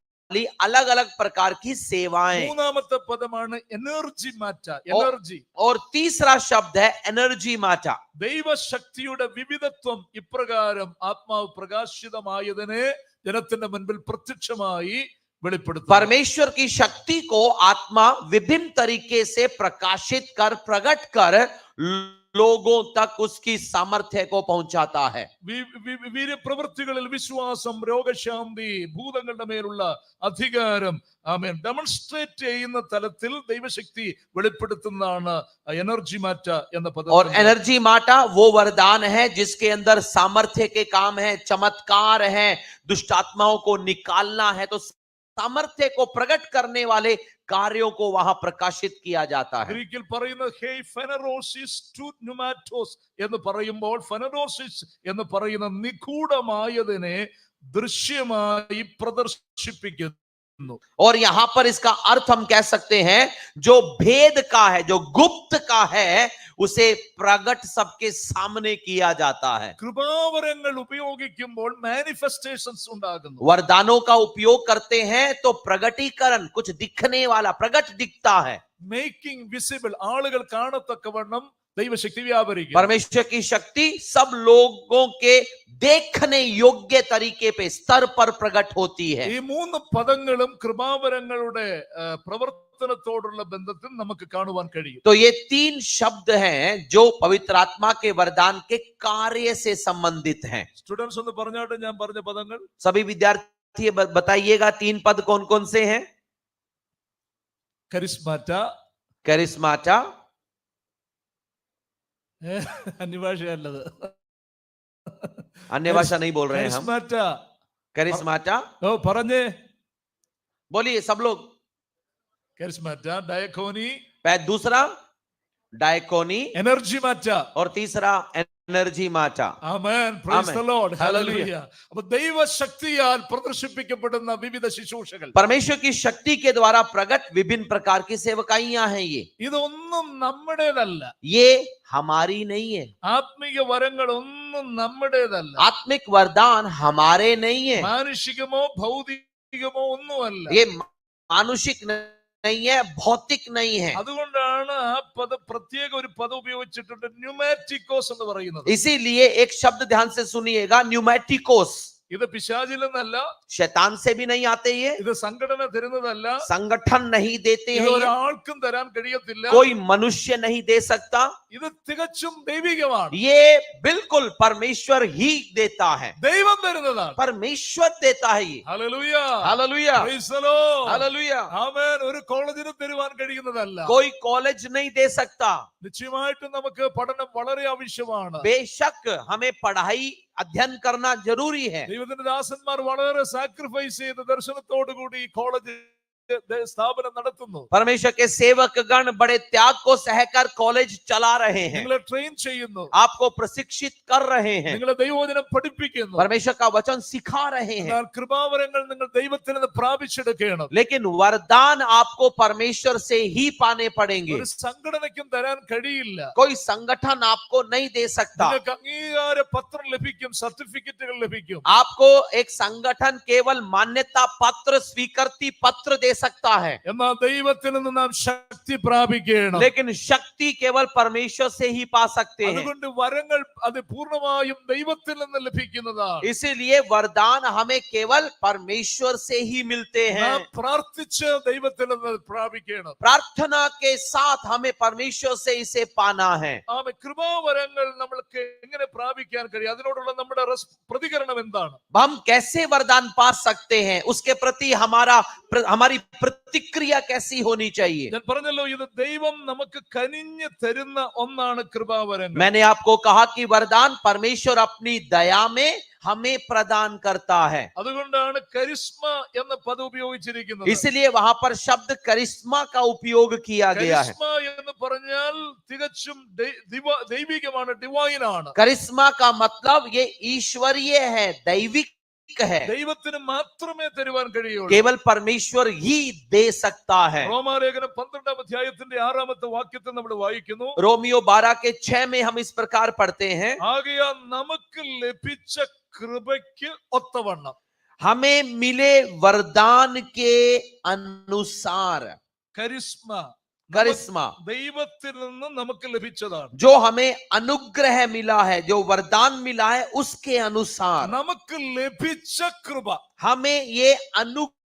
अलग अलग प्रकार की सेवाएं. മൂന്നാമത്തെ പദമാണ് എനർജി മാറ്റ, എനർജി. और तीसरा शब्द है एनर्जी माटा. ദൈവശക്തിയുടെ വിവിധത്വം ഇപ്രകാരം ആത്മാവ് പ്രകാശിതമായതിനെ ജനത്തിന്റെ മുൻപിൽ പ്രത്യക്ഷമായി വെളിപ്പെടുത്തുന്നു. परमेश्वर की शक्ति को आत्मा विभिन्न तरीके से प्रकाशित कर, प्रकट कर लोगों तक उसकी सामर्थ्य को पहुंचाता है। വീര്യപ്രവൃത്തികളിൽ വിശ്വാസം, രോഗശാന്തി, ഭൂതങ്ങളുടെ മേലുള്ള അധികാരം ആമേൻ ഡെമോൺസ്ട്രേറ്റ് ചെയ്യുന്ന തലത്തിൽ ദൈവശക്തി വെളിപ്പെടുത്തുന്നതാണ് എനർജി മാറ്റ എന്ന പദം. और एनर्जी माटा वो वरदान है जिसके अंदर सामर्थ्य के काम है, चमत्कार है, दुष्ट आत्माओं को निकालना है। तो सामर्थ्य को प्रकट करने वाले कार्यों को वहां प्रकाशित किया जाता है। ഗ്രീക്കിൽ പറയുന്നത് ഹേയ് ഫെനറോസിസ് ടു ന്യൂമാറ്റോസ് എന്ന് പറയുമ്പോൾ ഫെനറോസിസ് എന്ന് പറയുന്ന നിഗൂഢമായതിനെ ദൃശ്യമായി പ്രദർശിപ്പിക്കുന്നു. और यहां पर इसका अर्थ हम कह सकते हैं जो भेद का है, जो गुप्त का है, उसे प्रकट सबके सामने किया जाता है। കൃപാവരങ്ങൾ ഉപയോഗിക്കുമ്പോൾ മാനിഫെസ്റ്റേഷൻസ് ഉണ്ടാകുന്നു. वरदानों का उपयोग करते हैं तो प्रगटीकरण, कुछ दिखने वाला, प्रकट दिखता है। മേക്കിംഗ് വിസിബിൾ, ആളുകൾ കാണത്തക്കവണ്ണം ദൈവശക്തി വ്യാപരിക്കും. परमेश्वर की शक्ति सब लोगों के देखने योग्य तरीके पे, स्तर पर प्रकट होती है। ഈ മൂന്ന് പദങ്ങളും കൃപാവരങ്ങളുടെ പ്രവർത്തനത്തോടുള്ള ബന്ധത്തിൽ നമുക്ക് കാണുവാൻ കഴിയും. तो ये तीन शब्द हैं जो पवित्र आत्मा के वरदान के कार्य से संबंधित हैं। സ്റ്റുഡൻസ് ഒന്ന് പറഞ്ഞാട്ടെ ഞാൻ പറഞ്ഞ പദങ്ങൾ. सभी विद्यार्थी बताइएगा तीन पद कौन कौन से हैं? കരിസ്മാറ്റ, करिस्माटा, അന്യഭാഷയല്ലത്, अन्य भाषा नहीं बोल रहे हैं हम। കരിസ്മാറ്റ. करिस्माटा, ഓ പറഞ്ഞേ. बोलिए सब लोग। കരിസ്മാറ്റ, ഡയക്കോനി, दूसरा डायकोनी, എനർജി മാറ്റ. और तीसरा एनर्जी माटा। ആമേൻ, price the Lord, Hallelujah. Hallelujah. അപ്പോൾ ദൈവശക്തിയാൽ പ്രദർശിപ്പിക്കപ്പെടുന്ന വിവിധ ശുശ്രൂഷകൾ, परमेश्वर की शक्ति के द्वारा प्रकट विभिन्न प्रकार की सेवकाइयां हैं। ഇതൊന്നും നമ്മുടേതല്ല. ये हमारी नहीं है। ആത്മീയ വരങ്ങൾ ഒന്നും നമ്മുടേതല്ല. आत्मिक वरदान हमारे नहीं है। മാനുഷികമോ ഭൗതികമോ ഒന്നുമല്ല. ये मानुषिक नहीं है, भौतिक नहीं है। അതുകൊണ്ടാണ് ആ പ്രത്യേക ഒരു പദം ഉപയോഗിച്ചിട്ടുണ്ട്, ന്യൂമാറ്റിക്കോസ് എന്ന് പറയുന്നത്. इसीलिए एक शब्द ध्यान से सुनिएगा, न्यूमैटिकोस। ഇത് പിശാചിൽ നിന്നല്ല, शैतान से भी नहीं आते, ये ഇത് സംഘടന തരുന്നതല്ല, संगठन नहीं देते ഇത് हैं, ഒരാൾക്കും തരാൻ കഴിയത്തില്ല. कोई मनुष्य नहीं दे सकता। ഇത് തികച്ചും ദൈവികമാണ്. ये बिल्कुल परमेश्वर ही देता है, ദൈവം തരുന്നതാണ്. परमेश्वर देता है ये। Hallelujah, hallelujah, praise the Lord, hallelujah. Amen. ഒരു കോളേജിന് തരുവാൻ കഴിയുന്നതല്ല. कोई कॉलेज नहीं दे सकता। നിശ്ചയമായിട്ടും നമുക്ക് പഠനം വളരെ ആവശ്യമാണ്. बेशक हमें पढ़ाई, अध्ययन करना जरूरी है। ദൈവത്തിന്റെ ദാസന്മാർ വളരെ സാക്രിഫൈസ് ചെയ്ത് ദർശനത്തോടുകൂടി കോളേജ് സ്ഥാപനം നടത്തുന്നു. परमेश्वर के सेवकगण बड़े त्याग को सहकर कॉलेज चला रहे हैं, നിങ്ങളെ ട്രെയിൻ ചെയ്യുന്നു, आपको प्रशिक्षित कर रहे हैं, നിങ്ങളെ ദൈവവചനം പഠിപ്പിക്കുന്നു. परमेश्वर का वचन सिखा रहे हैं। എന്നാൽ കൃപാവരങ്ങൾ നിങ്ങൾ ദൈവത്തിൽ നിന്ന് പ്രാപിച്ചെടുക്കണം. लेकिन वरदान आपको परमेश्वर से ही पाने पड़ेंगे। ഒരു സംഘടനയ്ക്കും തരാൻ കഴിയില്ല. कोई संगठन आपको नहीं दे सकता। നിങ്ങൾക്ക് അംഗീകാര പത്രം ലഭിക്കും, സർട്ടിഫിക്കറ്റുകൾ ലഭിക്കും. आपको एक संगठन केवल मान्यता पत्र, स्वीकृति पत्र दे सकता है, എന്നാൽ ദൈവത്തിൽ നിന്ന് നാം ശക്തി പ്രാപിക്കണം. लेकिन शक्ति केवल परमेश्वर से ही पा सकते हैं। അതുകൊണ്ട് വരങ്ങൾ അത് പൂർണ്ണമായും ദൈവത്തിൽ നിന്ന് ലഭിക്കുന്നതാണ്. इसीलिए वरदान हमें केवल परमेश्वर से ही मिलते हैं। നാം പ്രാർത്ഥിച്ച് ദൈവത്തിൽ നിന്ന് പ്രാപിക്കണം. प्रार्थना के साथ हमें परमेश्वर से इसे पाना है। ആമേൻ. കൃപാവരങ്ങൾ നമ്മൾക്ക് എങ്ങനെ പ്രാപിക്കാൻ കഴിയും? അതിനോടുള്ള നമ്മുടെ പ്രതികരണം എന്താണ്? हम कैसे वरदान पा सकते हैं, उसके प्रति हमारी प्रतिक्रिया कैसी होनी चाहिए? ഞാൻ പറഞ്ഞല്ലോ, ഇത് ദൈവം നമുക്ക് കനിഞ്ഞ് തരുന്ന ഒന്നാണ് കൃപാവരങ്ങൾ. मैंने आपको कहा कि वरदान परमेश्वर अपनी दया में हमें प्रदान करता है, അതുകൊണ്ടാണ് കരിസ്മ എന്ന പദം ഉപയോഗിച്ചിരിക്കുന്നത്. इसलिए वहां पर शब्द करिश्मा का उपयोग किया गया है। കരിസ്മ എന്ന് പറഞ്ഞാൽ തികച്ചും ദൈവികമാണ്, ഡിവൈൻ ആണ്. करिश्मा का मतलब ये ईश्वरीय है, दैविक है, ദൈവത്തിന് മാത്രമേ തരുവാൻ കഴിയുള്ളൂ. केवल परमेश्वर ही दे सकता है। റോമാലേഖനം 12-ാം അധ്യായത്തിന്റെ 6-ാമത്തെ വാക്യത്തിൽ നമ്മൾ വായിക്കുന്നു, रोमियो 12 के 6 में हम इस प्रकार पढ़ते हैं, ആകയാൽ നമുക്ക് ലഭിച്ച കൃപയ്ക്ക് ഒത്തവണ്ണം. हमें मिले वरदान के अनुसार। करिश्मा ദൈവത്തിൽ നിന്ന് നമുക്ക് ലഭിച്ചതാണ്. जो हमें अनुग्रह मिला है, जो वरदान मिला है, उसके अनुसार നമുക്ക് ലഭിച്ച കൃപ, हमें ये अनुग्रह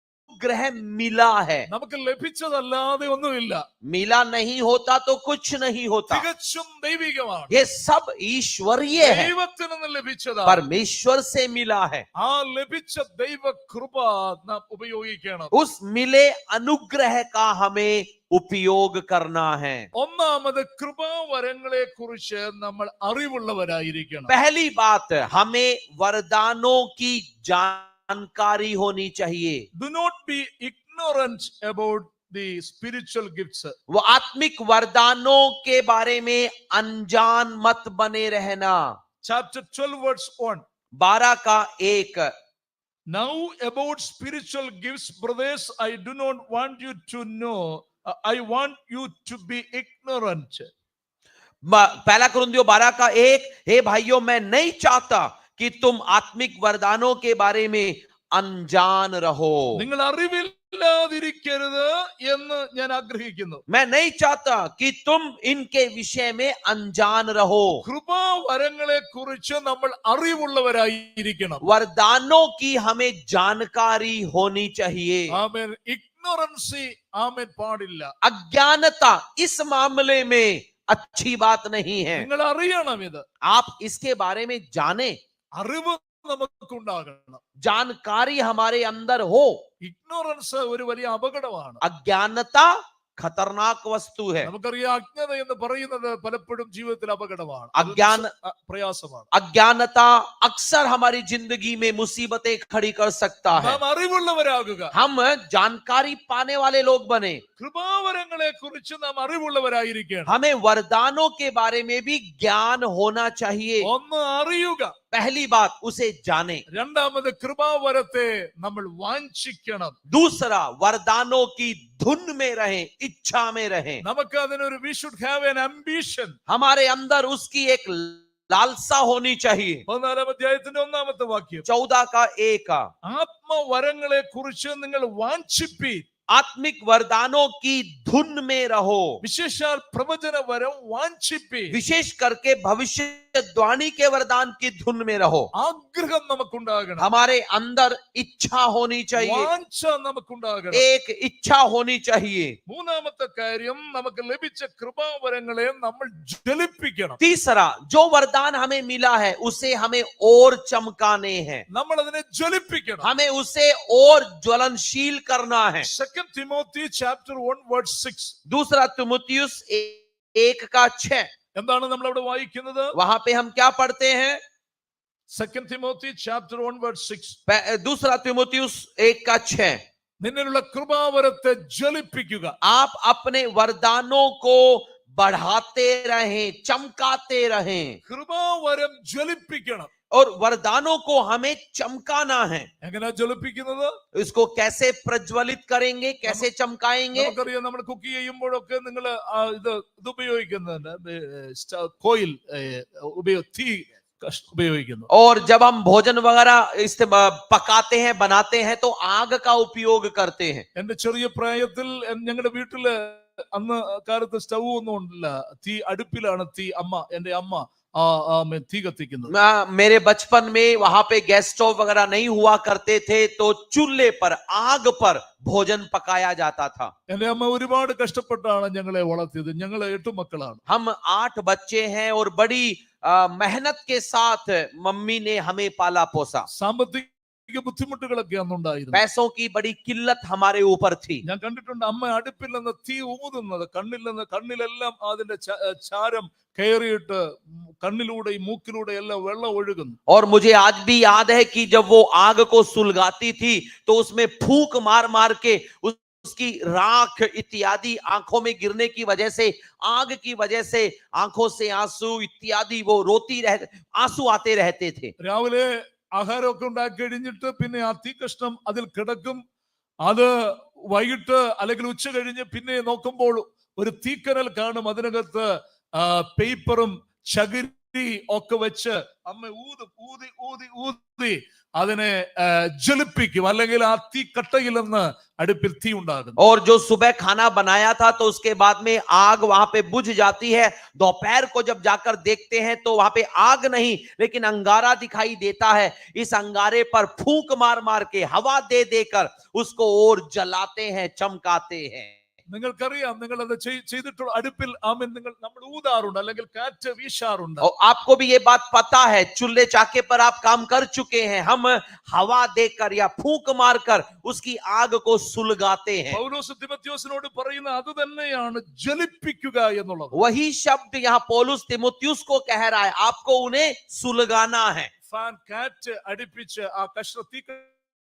अनुग्रह मिला है. നമുക്ക് ലഭിച്ചതല്ലാതെ ഒന്നുമില്ല. मिला नहीं होता तो कुछ नहीं होता. തികച്ചും ദൈവികമാണ്. ये सब ईश्वरीय है, ദൈവത്തിൽ നിന്ന് ലഭിച്ചതാണ്. परमेश्वर से मिला है. ആ ലഭിച്ച ദൈവ കൃപ നാം ഉപയോഗിക്കണം. उस मिले अनुग्रह का हमें उपयोग करना है. ഒന്നാമത് കൃപാവരങ്ങളെ കുറിച്ച് നമ്മൾ അറിവുള്ളവരായിരിക്കണം. पहली बात, हमें वरदानों की जानकारी होनी चाहिए. Do not be ignorant about the spiritual gifts. वो आत्मिक वरदानों के बारे में अनजान मत बने रहना. Chapter 12 verse 1. 12 का 1. Now about spiritual gifts, brothers, I do not want you to know. I want you to be ignorant. पहला कुरिन्थियों 12 का 1. हे भाइयों, मैं नहीं चाहता कि तुम आत्मिक वरदानों के बारे में अनजान रहो. നിങ്ങൾ അറിവില്ലാതിരിക്കരുത് എന്ന് ഞാൻ ആഗ്രഹിക്കുന്നു. मैं नहीं चाहता कि तुम इनके विषय में अनजान रहो. കൃപാവരങ്ങളെ കുറിച്ച് നമ്മൾ അറിവുള്ളവരായിരിക്കണം. वरदानों की हमें जानकारी होनी चाहिए. ആമേൻ. ഇഗ്നോറൻസി ആമേൻ പാടില്ല. अज्ञानता इस मामले में अच्छी बात नहीं है. നിങ്ങൾ അറിയണം ഇത്. आप इसके बारे में जाने, അറിവ് നമുക്കുണ്ടാകണം. जानकारी हमारे अंदर हो. ഇഗ്നോറൻസ് ഒരു വലിയ അപകടമാണ്. अज्ञानता खतरनाक वस्तु है. നമുക്കറിയാം, അജ്ഞത എന്ന് പറയുന്നത് പലപ്പോഴും ജീവിതത്തിൽ അപകടമാണ്, പ്രയാസമാണ്. अज्ञानता अक्सर हमारी जिंदगी में मुसीबतें खड़ी कर सकता है. നാം അറിവുള്ളവരാകുക. हम जानकारी पाने वाले लोग बने. കൃപാവരങ്ങളെ കുറിച്ച് നാം അറിവുള്ളവരായിരിക്കണം. हमें वरदानों के बारे में भी ज्ञान होना चाहिए. ഒന്ന് അറിയുക. पहली बात, उसे जाने. രണ്ടാമത് കൃപാവരത്തെ നമ്മൾ വാഞ്ചിക്കണം. दूसरा, वरदानों की धुन में रहें, इच्छा में रहें. നമുക്ക് അതിനൊരു we should have an ambition. हमारे अंदर उसकी एक लालसा होनी चाहिए. 14 അധ്യായത്തിന്റെ 1-ാമത്തെ വാക്യം. 14 का 1. ആത്മവരങ്ങളെ കുറിച്ച് നിങ്ങൾ വാഞ്ചിപ്പീൻ. आत्मिक वरदानों की धुन में रहो. विशेषाल प्रवचन वरम वांछिपी. विशेष करके भविष्यवाणी के वरदान की धुन में रहो. ആഗ്രഹം നമുക്കുണ്ടാകണം. हमारे अंदर इच्छा होनी चाहिए. വാഞ്ച നമുക്കുണ്ടാകണം. एक इच्छा होनी चाहिए. മൂന്നാമത്തെ കാര്യം, നമുക്ക് ലഭിച്ച കൃപാവരങ്ങളെ നമ്മൾ ജ്വലിപ്പിക്കണം. तीसरा, जो वरदान हमें मिला है उसे हमें और चमकाने हैं. നമ്മൾ അതിനെ ജ്വലിപ്പിക്കണം. हमें उसे और ज्वलनशील करना है. 2 Timothy chapter 1 verse 6. दूसरा तिमुथियुस 1 का 6. എന്താണ് നമ്മൾ അവിടെ വായിക്കുന്നത്? वहां पे हम क्या पढ़ते हैं? 2 Timothy chapter 1 verse 6. दूसरा तिमुथियुस 1 का 6. നിന്നിലുള്ള കൃപാവരത്തെ ജ്വലിപ്പിക്കുക. आप अपने वरदानों को बढ़ाते रहें, चमकाते रहें. കൃപാവരം ജ്വലിപ്പിക്കണം. और वरदानों को हमें चमकाना है. എങ്ങനെ ജ്വലിപ്പിക്കുന്നത്? इसको कैसे प्रज्वलित करेंगे, कैसे चमकाएंगे? നമുക്കറിയാം, നമ്മൾ കുക്ക് ചെയ്യുമ്പോഴൊക്കെ നിങ്ങൾ ഇത് ഉപയോഗിക്കുന്നുണ്ട്, കോയിൽ തീ ഉപയോഗിക്കുന്നു. और जब हम भोजन वगैरह पकाते हैं, बनाते हैं, तो आग का उपयोग करते हैं. എന്റെ ചെറിയ പ്രായത്തിൽ ഞങ്ങളുടെ വീട്ടില് അന്ന് കാലത്ത് സ്റ്റൗ ഒന്നും ഉണ്ടല്ല, തീ അടുപ്പിലാണ് എന്റെ അമ്മ തീ കത്തിക്കുന്നത്. मेरे बचपन में वहां पे गैस स्टोव वगैरह नहीं हुआ करते थे, तो चूल्हे पर, आग पर भोजन पकाया जाता था. എന്റെ അമ്മ ഒരുപാട് കഷ്ടപ്പെട്ടാണ് ഞങ്ങളെ വളർത്തിയത്. ഞങ്ങൾ 8 മക്കളാണ്. हम 8 बच्चे हैं और बड़ी मेहनत के साथ मम्मी ने हमें पाला पोसा. സാമ്പത്തിക ബുദ്ധിമുട്ടുകളൊക്കെ അന്നുണ്ടായിരുന്നു. पैसों की बड़ी किल्लत हमारे ऊपर थी. ഞാൻ കണ്ടിട്ടുണ്ട് അമ്മ അടുപ്പിൽ നിന്ന് തീ ഊതുന്നത്, കണ്ണിലെല്ലാം അതിന്റെ ചാരം കയറിയിട്ട് കണ്ണിലൂടെ മൂക്കിലൂടെ എല്ലാം വെള്ളം ഒഴുകുന്നു. और मुझे आज भी याद है कि जब वो आग को सुलगाती थी तो उसमें फूंक मार मार के उसकी राख इत्यादि आंखों में गिरने की वजह से, आग की वजह से आंखों से आंसू इत्यादि वो रोती आंसू आते रहते थे. രാവിലെ ആഹാരമൊക്കെ ഉണ്ടാക്കി കഴിഞ്ഞിട്ട് പിന്നെ ആ തീ കഷ്ണം അതിൽ കിടക്കും. അത് വൈകിട്ട് അല്ലെങ്കിൽ ഉച്ച കഴിഞ്ഞ് പിന്നെ നോക്കുമ്പോൾ ഒരു തീക്കനൽ കാണും. അതിനകത്ത് പേപ്പറും ചകിരി ഒക്കെ വെച്ച് അമ്മ ഊതി അതിനെ ജ്വലിപ്പിക്കും, അല്ലെങ്കിൽ ആ തീ കട്ടയിൽ നിന്ന് അടുപ്പിൽ തീ ഉണ്ടാകും. और जो सुबह खाना बनाया था तो उसके बाद में आग वहां पे बुझ जाती है। दोपहर को जब जाकर देखते हैं तो वहां पे आग नहीं लेकिन अंगारा दिखाई देता है। इस अंगारे पर फूंक मार मार के हवा दे देकर उसको और जलाते हैं, चमकाते हैं। നിങ്ങൾക്കറിയാം, നിങ്ങൾ അത് ചെയ്തിട്ടുള്ള അടുപ്പിൽ നമ്മൾ ഊതാറുണ്ട്, അല്ലെങ്കിൽ കാറ്റ് വീശാറുണ്ട്. और आपको भी ये बात पता है, चूल्हे चाके पर आप काम कर चुके हैं। हम हवा देकर या फूंक मारकर उसकी आग को सुलगाते हैं। പൗലോസ് തിമോഥെയോസിനോട് പറയുന്ന അത് തന്നെയാണ് ജ്വലിപ്പിക്കുക എന്നുള്ളത്. वही शब्द यहाँ पौलुस तिमोथियुस को कह रहा है, आपको उन्हें सुलगाना है। ഫാൻ കാറ്റ് അടിപ്പിച്ച് ആ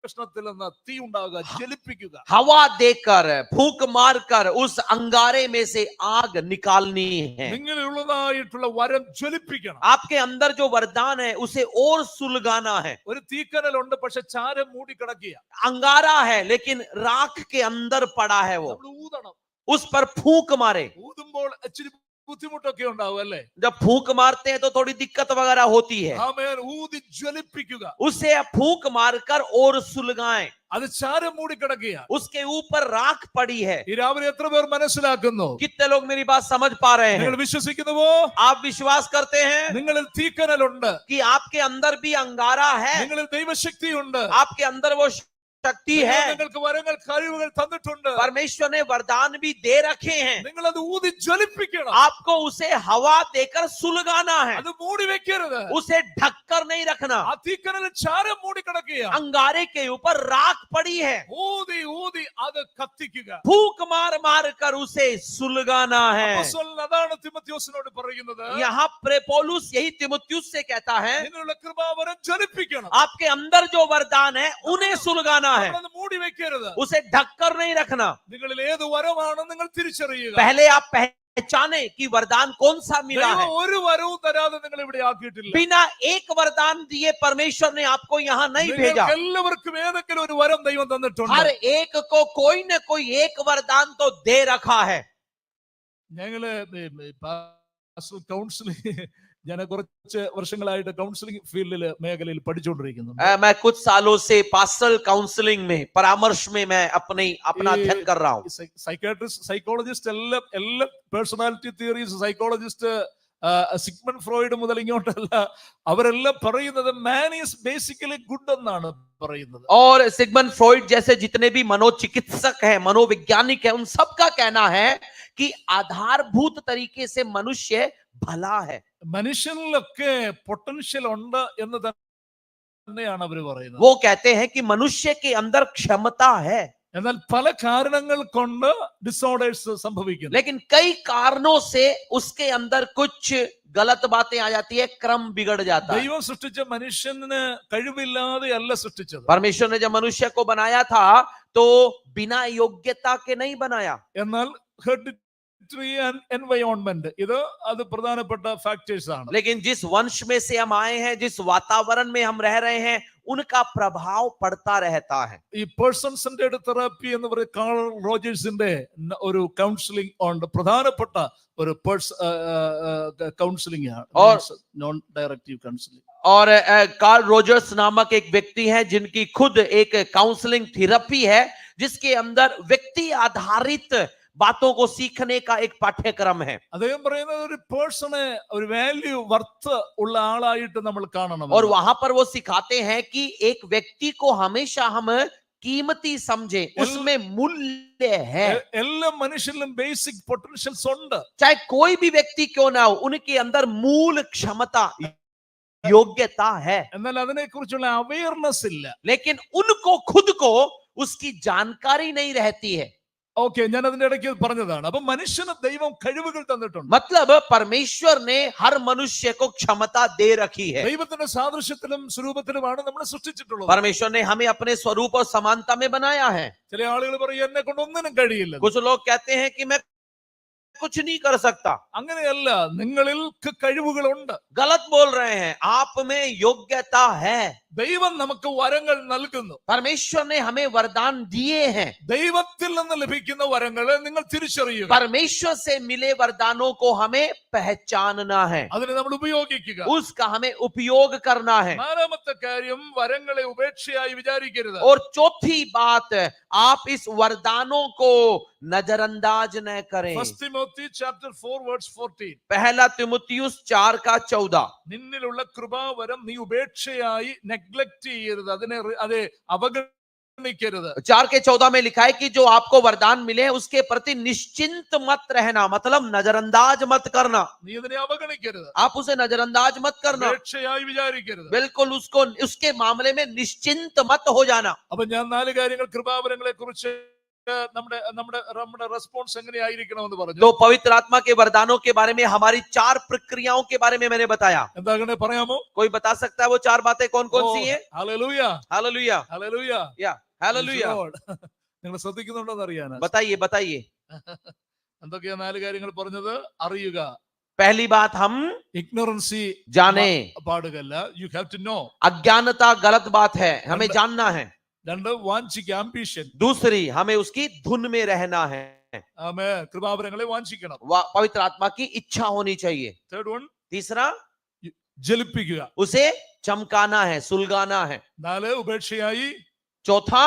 കഷ്ണത്തിൽ നിന്ന് തീ ഉണ്ടാകുക, ജ്വലിപ്പിക്കുക. हवा देकर फूंक मारकर उस अंगारे में से आग निकालनी है। നിങ്ങളുള്ളതായിട്ടുള്ള വരം ജ്വലിപ്പിക്കണം. आपके अंदर जो वरदान है उसे और सुलगाना है। ഒരു തീക്കനലുണ്ട്, പക്ഷെ ചാരം മൂടി കിടക്കുക. अंगारा है लेकिन राख के अंदर पड़ा है, वो നമ്മൾ ഊതണം. उस पर फूंक मारे। ഊതുമ്പോൾ ഇച്ചിരി ബുദ്ധിമുട്ടൊക്കെ ഉണ്ടാവും അല്ലേ? जब फूंक मारते हैं तो थोड़ी दिक्कत वगैरह होती है। ആമേൻ. ഊതി ജ്വലിപ്പിക്കുക. उसे फूंक मारकर और सुलगाएं। അത് ചാരം മൂടി കിടക്കുക. उसके ऊपर राख पड़ी है। ഈ രാവിലെ എത്ര പേർ മനസ്സിലാക്കുന്നു? कितने लोग मेरी बात समझ पा रहे നിങ്ങൾ हैं? വിശ്വസിക്കുന്നുവോ? आप विश्वास करते हैं നിങ്ങളിൽ തീക്കനലുണ്ട്, कि आपके अंदर भी अंगारा है, നിങ്ങളിൽ ദൈവശക്തിയുണ്ട്, आपके अंदर वो शक्ति है। നിങ്ങൾക്ക് വരങ്ങൾ കഴിവുകൾ തന്നിട്ടുണ്ട്. परमेश्वर ने वरदान भी दे रखे हैं। നിങ്ങൾ അത് ഊതി ജ്വലിപ്പിക്കണം. आपको उसे हवा देकर सुलगाना है, അത് മൂടി വെക്കരുത്. उसे ढककर नहीं रखना। ആ തീക്കനലിൽ ചാരം മൂടി കിടക്കുക. अंगारे के ऊपर राख पड़ी है, ഊതി ഊതി അത് കത്തിക്കുക. फूंक मार मार कर उसे सुलगाना है। അപ്പോസ്തലൻ അതാണ് തിമോഥെയോസിനോട് പറയുന്നത്. यहाँ पौलुस यही तिमुथियुस से कहता है, നിങ്ങളുടെ കൃപാവരം ജ്വലിപ്പിക്കണം. आपके अंदर जो वरदान है उन्हें सुलगाना है, അത് മൂടി വെക്കരുത്. उसे ढककर नहीं रखना। നിങ്ങളിൽ ഏത് വരമാണെന്ന് നിങ്ങൾ തിരിച്ചറിയുക. पहले आप पहचाने कि वरदान कौन सा मिला है। ദൈവം ഒരു വരവും തരാതെ നിങ്ങൾ ഇവിടെ ആക്കിയിട്ടില്ല. बिना एक वरदान दिए परमेश्वर ने आपको यहाँ नहीं भेजा। നിങ്ങൾക്ക് എല്ലാവർക്കും ഏതെങ്കിലും ഒരു വരം ദൈവം തന്നിട്ടുണ്ട്. हर एक को कोई न कोई एक वरदान तो दे रखा है। ഞങ്ങള് കൗൺസിലിംഗ്, ഞാൻ കുറച്ച് വർഷങ്ങളായിട്ട് കൗൺസിലിംഗ് ഫീൽഡിൽ മേഖലയിൽ പഠിച്ചുകൊണ്ടിരിക്കുന്നു. मैं कुछ सालों से पास्टरल काउंसलिंग में, परामर्श में मैं अपना अध्ययन कर रहा हूँ। സൈക്കാട്രിസ്റ്റ്, സൈക്കോളജിസ്റ്റ് എല്ലാം personality theories, psychologist Sigmund Freud മുതൽ ഇങ്ങോട്ടല്ല, അവരെല്ലാം പറയുന്നത് മാൻ ഈസ് ബേസിക്കലി ഗുഡ് എന്നാണ് പറയുന്നത്. और सिगमंड फ्रॉइड जैसे जितने भी मनोचिकित्सक हैं, मनोवैज्ञानिक हैं, उन सबका कहना है कि आधारभूत तरीके से मनुष्य भला है। മനുഷ്യനിലൊക്കെ പൊട്ടൻഷ്യൽ ഉണ്ട് എന്ന് തന്നെയാണ് അവർ പറയുന്നത്. वो कहते हैं कि मनुष्य के अंदर क्षमता है, എന്നാൽ പല കാരണങ്ങൾ കൊണ്ട് ഡിസോർഡേഴ്സ് സംഭവിക്കുന്നു. लेकिन कई कारणों से उसके अंदर कुछ गलत बातें आ जाती है, क्रम बिगड़ जाता है। ദൈവം സൃഷ്ടിച്ച മനുഷ്യന് കഴിവില്ലാതെ അല്ല സൃഷ്ടിച്ചത്. परमेश्वर ने जब मनुष्य को बनाया था तो बिना योग्यता के नहीं बनाया। എന്നാൽ ഹെറിഡിറ്ററി ആൻഡ് എൻവയോൺമെന്റ് അത് പ്രധാനപ്പെട്ട ഫാക്ടേഴ്സ് ആണ്. लेकिन जिस वंश में से हम आए हैं, जिस वातावरण में हम रह रहे हैं, उनका प्रभाव पड़ता रहता है। ഈ പേഴ്സൺ സെന്റേർഡ് തെറാപ്പി എന്ന് പറയുന്ന കാൾ റോജേഴ്സിന്റെ ഒരു കൗൺസിലിംഗ് ഉണ്ട്, പ്രധാനപ്പെട്ട ഒരു കൗൺസിലിംഗ് ആണ്, നോൺ ഡയറക്റ്റീവ് കൗൺസിലിംഗ്. और कार्ल रोजर्स नामक एक व्यक्ति है जिनकी खुद एक काउंसलिंग थेरेपी है, जिसके अंदर व्यक्ति आधारित बातों को सीखने का एक पाठ्यक्रम है। അദ്ദേഹം പറയുന്നത് ഒരു പേഴ്സണെ ഒരു വാല്യൂ വർത്ത് ഉള്ള ആളായിട്ട് നമ്മൾ കാണണം. और वहां पर वो सिखाते हैं कि एक व्यक्ति को हमेशा हम कीमती समझे, उसमें मूल्य है। എല്ലാ മനുഷ്യരിലും ബേസിക് പൊട്ടൻഷ്യൽസ് ഉണ്ട്. चाहे कोई भी व्यक्ति क्यों ना हो, उनके अंदर मूल क्षमता, योग्यता है, എന്നാൽ അതിനെക്കുറിച്ചുള്ള അവയർനെസ് ഇല്ല. लेकिन उनको खुद को उसकी जानकारी नहीं रहती है। ഓക്കെ, ഞാൻ അതിന്റെ ഇടയ്ക്ക് പറഞ്ഞതാണ്. അപ്പൊ മനുഷ്യന് ദൈവം കഴിവുകൾ തന്നിട്ടുണ്ട്. मतलब परमेश्वर ने हर मनुष्य को क्षमता दे रखी है। ദൈവത്തിന്റെ സാദൃശ്യത്തിലും സ്വരൂപത്തിലുമാണ് നമ്മളെ സൃഷ്ടിച്ചിട്ടുള്ളത്. परमेश्वर ने हमें अपने स्वरूप और समानता में बनाया है। ചില ആളുകൾ പറയും എന്നെ കൊണ്ട് ഒന്നിനും കഴിയില്ല. कुछ लोग कहते हैं कि मैं कुछ नहीं कर सकता। അങ്ങനെയല്ല, നിങ്ങളിൽ കഴിവുകളുണ്ട്. गलत बोल रहे हैं, आप में योग्यता है। ദൈവം നമുക്ക് വരങ്ങൾ നൽകുന്നു. परमेश्वर ने हमें वरदान दिए हैं. ദൈവത്തിൽ നിന്ന് ലഭിക്കുന്ന വരങ്ങളെ നിങ്ങൾ തിരിച്ചറിയുക. परमेश्वर से मिले वरदानों को हमें पहचानना है, അതിനെ നമ്മൾ ഉപയോഗിക്കുക. उसका हमें उपयोग करना है. നാലാമത്തെ കാര്യം, വരങ്ങളെ ഉപേക്ഷയായി വിചാരിക്കരുത്. और चौथी बात, आप इस वरदानों को नजरअंदाज न करें. 1 Timothy chapter 4 verse 14. पहला तिमुथियुस 4:14. നിന്നിലുള്ള കൃപാവരം നീ ഉപേക്ഷയായി നെഗ്ലക്ട് ചെയ്യരുത്, അതെ അവഗണിക്കരുത്. 4:14 में लिखा है कि जो आपको वरदान मिले हैं उसके प्रति निश्चिंत मत रहना, मतलब नजरअंदाज मत करना. നീ ഇതിനെ അവഗണിക്കരുത്, आप उसे नजरअंदाज मत करना, ഉപേക്ഷയായി വിചാരിക്കരുത്. बिल्कुल उसको उसके मामले में निश्चिंत मत हो जाना. അപ്പൊ ഞാൻ 4 കാര്യങ്ങൾ കൃപാവരങ്ങളെ കുറിച്ച് നമ്മുടെ നമ്മുടെ നമ്മുടെ റെസ്പോൺസ് എങ്ങനെയായിരിക്കണമെന്ന് പറഞ്ഞു. तो पवित्र आत्मा के वरदानों के बारे में हमारी 4 प्रक्रियाओं के बारे में मैंने बताया. എന്താകണേ പറയാമോ? कोई बता सकता है वो 4 बातें कौन कौन सी हैं? ഹല്ലേലൂയ, हालेलुया, ഹല്ലേലൂയ, या हालेलुया. നിങ്ങൾ ശ്രദ്ധിക്കുന്നുണ്ടോന്ന് അറിയാനാ. बताइए बताइए. എന്തൊക്കെയാ 4 കാര്യങ്ങൾ പറഞ്ഞത്? അറിയുക. पहली बात, हम ഇഗ്നോറൻസി जाने. പാടുകല്ല, യു ഹാവ് ടു നോ. अज्ञानता गलत बात है, हमें जानना है. 2 വാഞ്ചിക്കുക, ആംബിഷൻ. दूसरी, हमें उसकी धुन में रहना है. ആമേൻ. കൃപാവരങ്ങളെ വാഞ്ചിക്കണം. पवित्र आत्मा की इच्छा होनी चाहिए. 3rd one, तीसरा, ജലിപ്പിക്കുക. उसे चमकाना है, सुलगाना है. 4 ഉപേക്ഷയായി चौथा,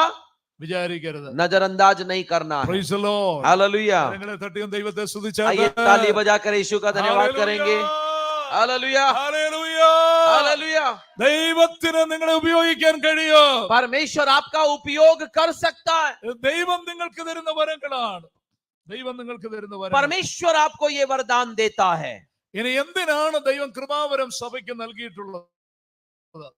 വിചാരിക്കരുത്. नजरअंदाज नहीं करना है. Praise the Lord. हालेलुया. കരങ്ങളെ തട്ടിയും ദൈവത്തെ आइए സ്തുതിച്ചാട്ടെ. ताली बजाकर यीशु का धन्यवाद करेंगे. Hallelujah, hallelujah. हालेलुया. ദൈവത്തിന് നിങ്ങളെ ഉപയോഗിക്കാൻ കഴിയോ? परमेश्वर आपका उपयोग कर सकता है. ദൈവം നിങ്ങൾക്ക് തരുന്ന വരങ്ങളാണ്. ദൈവം നിങ്ങൾക്ക് തരുന്ന വരങ്ങൾ. परमेश्वर आपको ये वरदान देता है. ഇനി എന്തിനാണ് ദൈവം കൃപാവരം സഭയ്ക്ക് നൽകിയിട്ടുള്ളത്?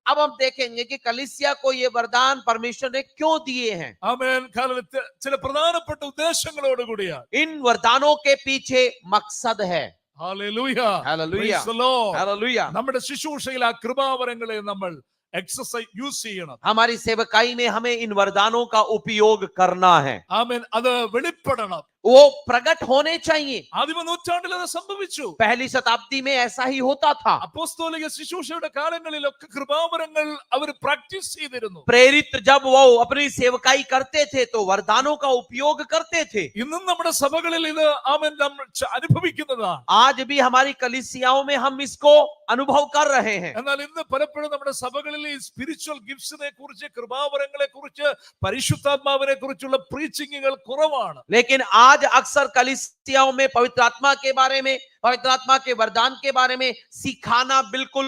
अब हम देखेंगे कि कलीसिया को ये वरदान परमेश्वर ने क्यों दिए हैं. ആമേൻ. കാരണം ചില പ്രധാനപ്പെട്ട ഉദ്ദേശങ്ങളോട് കൂടിയാണ്. इन वरदानों के पीछे मकसद है. Hallelujah. Hallelujah, Praise the Lord. Hallelujah. നമ്മുടെ ശുശ്രൂഷയിൽ ആ കൃപാവരങ്ങളെ നമ്മൾ എക്സസൈസ് യൂസ് ചെയ്യണം. हमारी सेवकाई में हमें इन वरदानों का उपयोग करना है. ആമേൻ. അത് വെളിപ്പെടണം. वो प्रकट होने चाहिए. ആദിമ നൂറ്റാണ്ടിൽ അത് സംഭവിച്ചു. पहली शताब्दी में ऐसा ही होता था. അപ്പോസ്തോലിക ശുശ്രൂഷയുടെ കാലങ്ങളിലൊക്കെ കൃപാവരങ്ങൾ അവർ പ്രാക്ടീസ് ചെയ്തിരുന്നു. प्रेरित जब वो अपनी सेवकाई करते थे तो वरदानों का उपयोग करते थे. ഇന്നും നമ്മുടെ സഭകളിൽ ഇത് ആമേൻ നമ്മൾ അനുഭവിക്കുന്നതാണ്. आज भी हमारी कलीसियाओं में हम इसको अनुभव कर रहे हैं. എന്നാൽ ഇന്ന് പലപ്പോഴും നമ്മുടെ സഭകളിൽ ഈ സ്പിരിച്വൽ ഗിഫ്റ്റ്സിനെ കുറിച്ച്, കൃപാവരങ്ങളെ കുറിച്ച്, പരിശുദ്ധാത്മാവിനെ കുറിച്ചുള്ള പ്രീച്ചിങ്ങുകൾ കുറവാണ്. लेकिन आज अक्सर कलीसियाओं में पवित्र आत्मा के बारे में, पवित्र आत्मा के वरदान के बारे में सिखाना बिल्कुल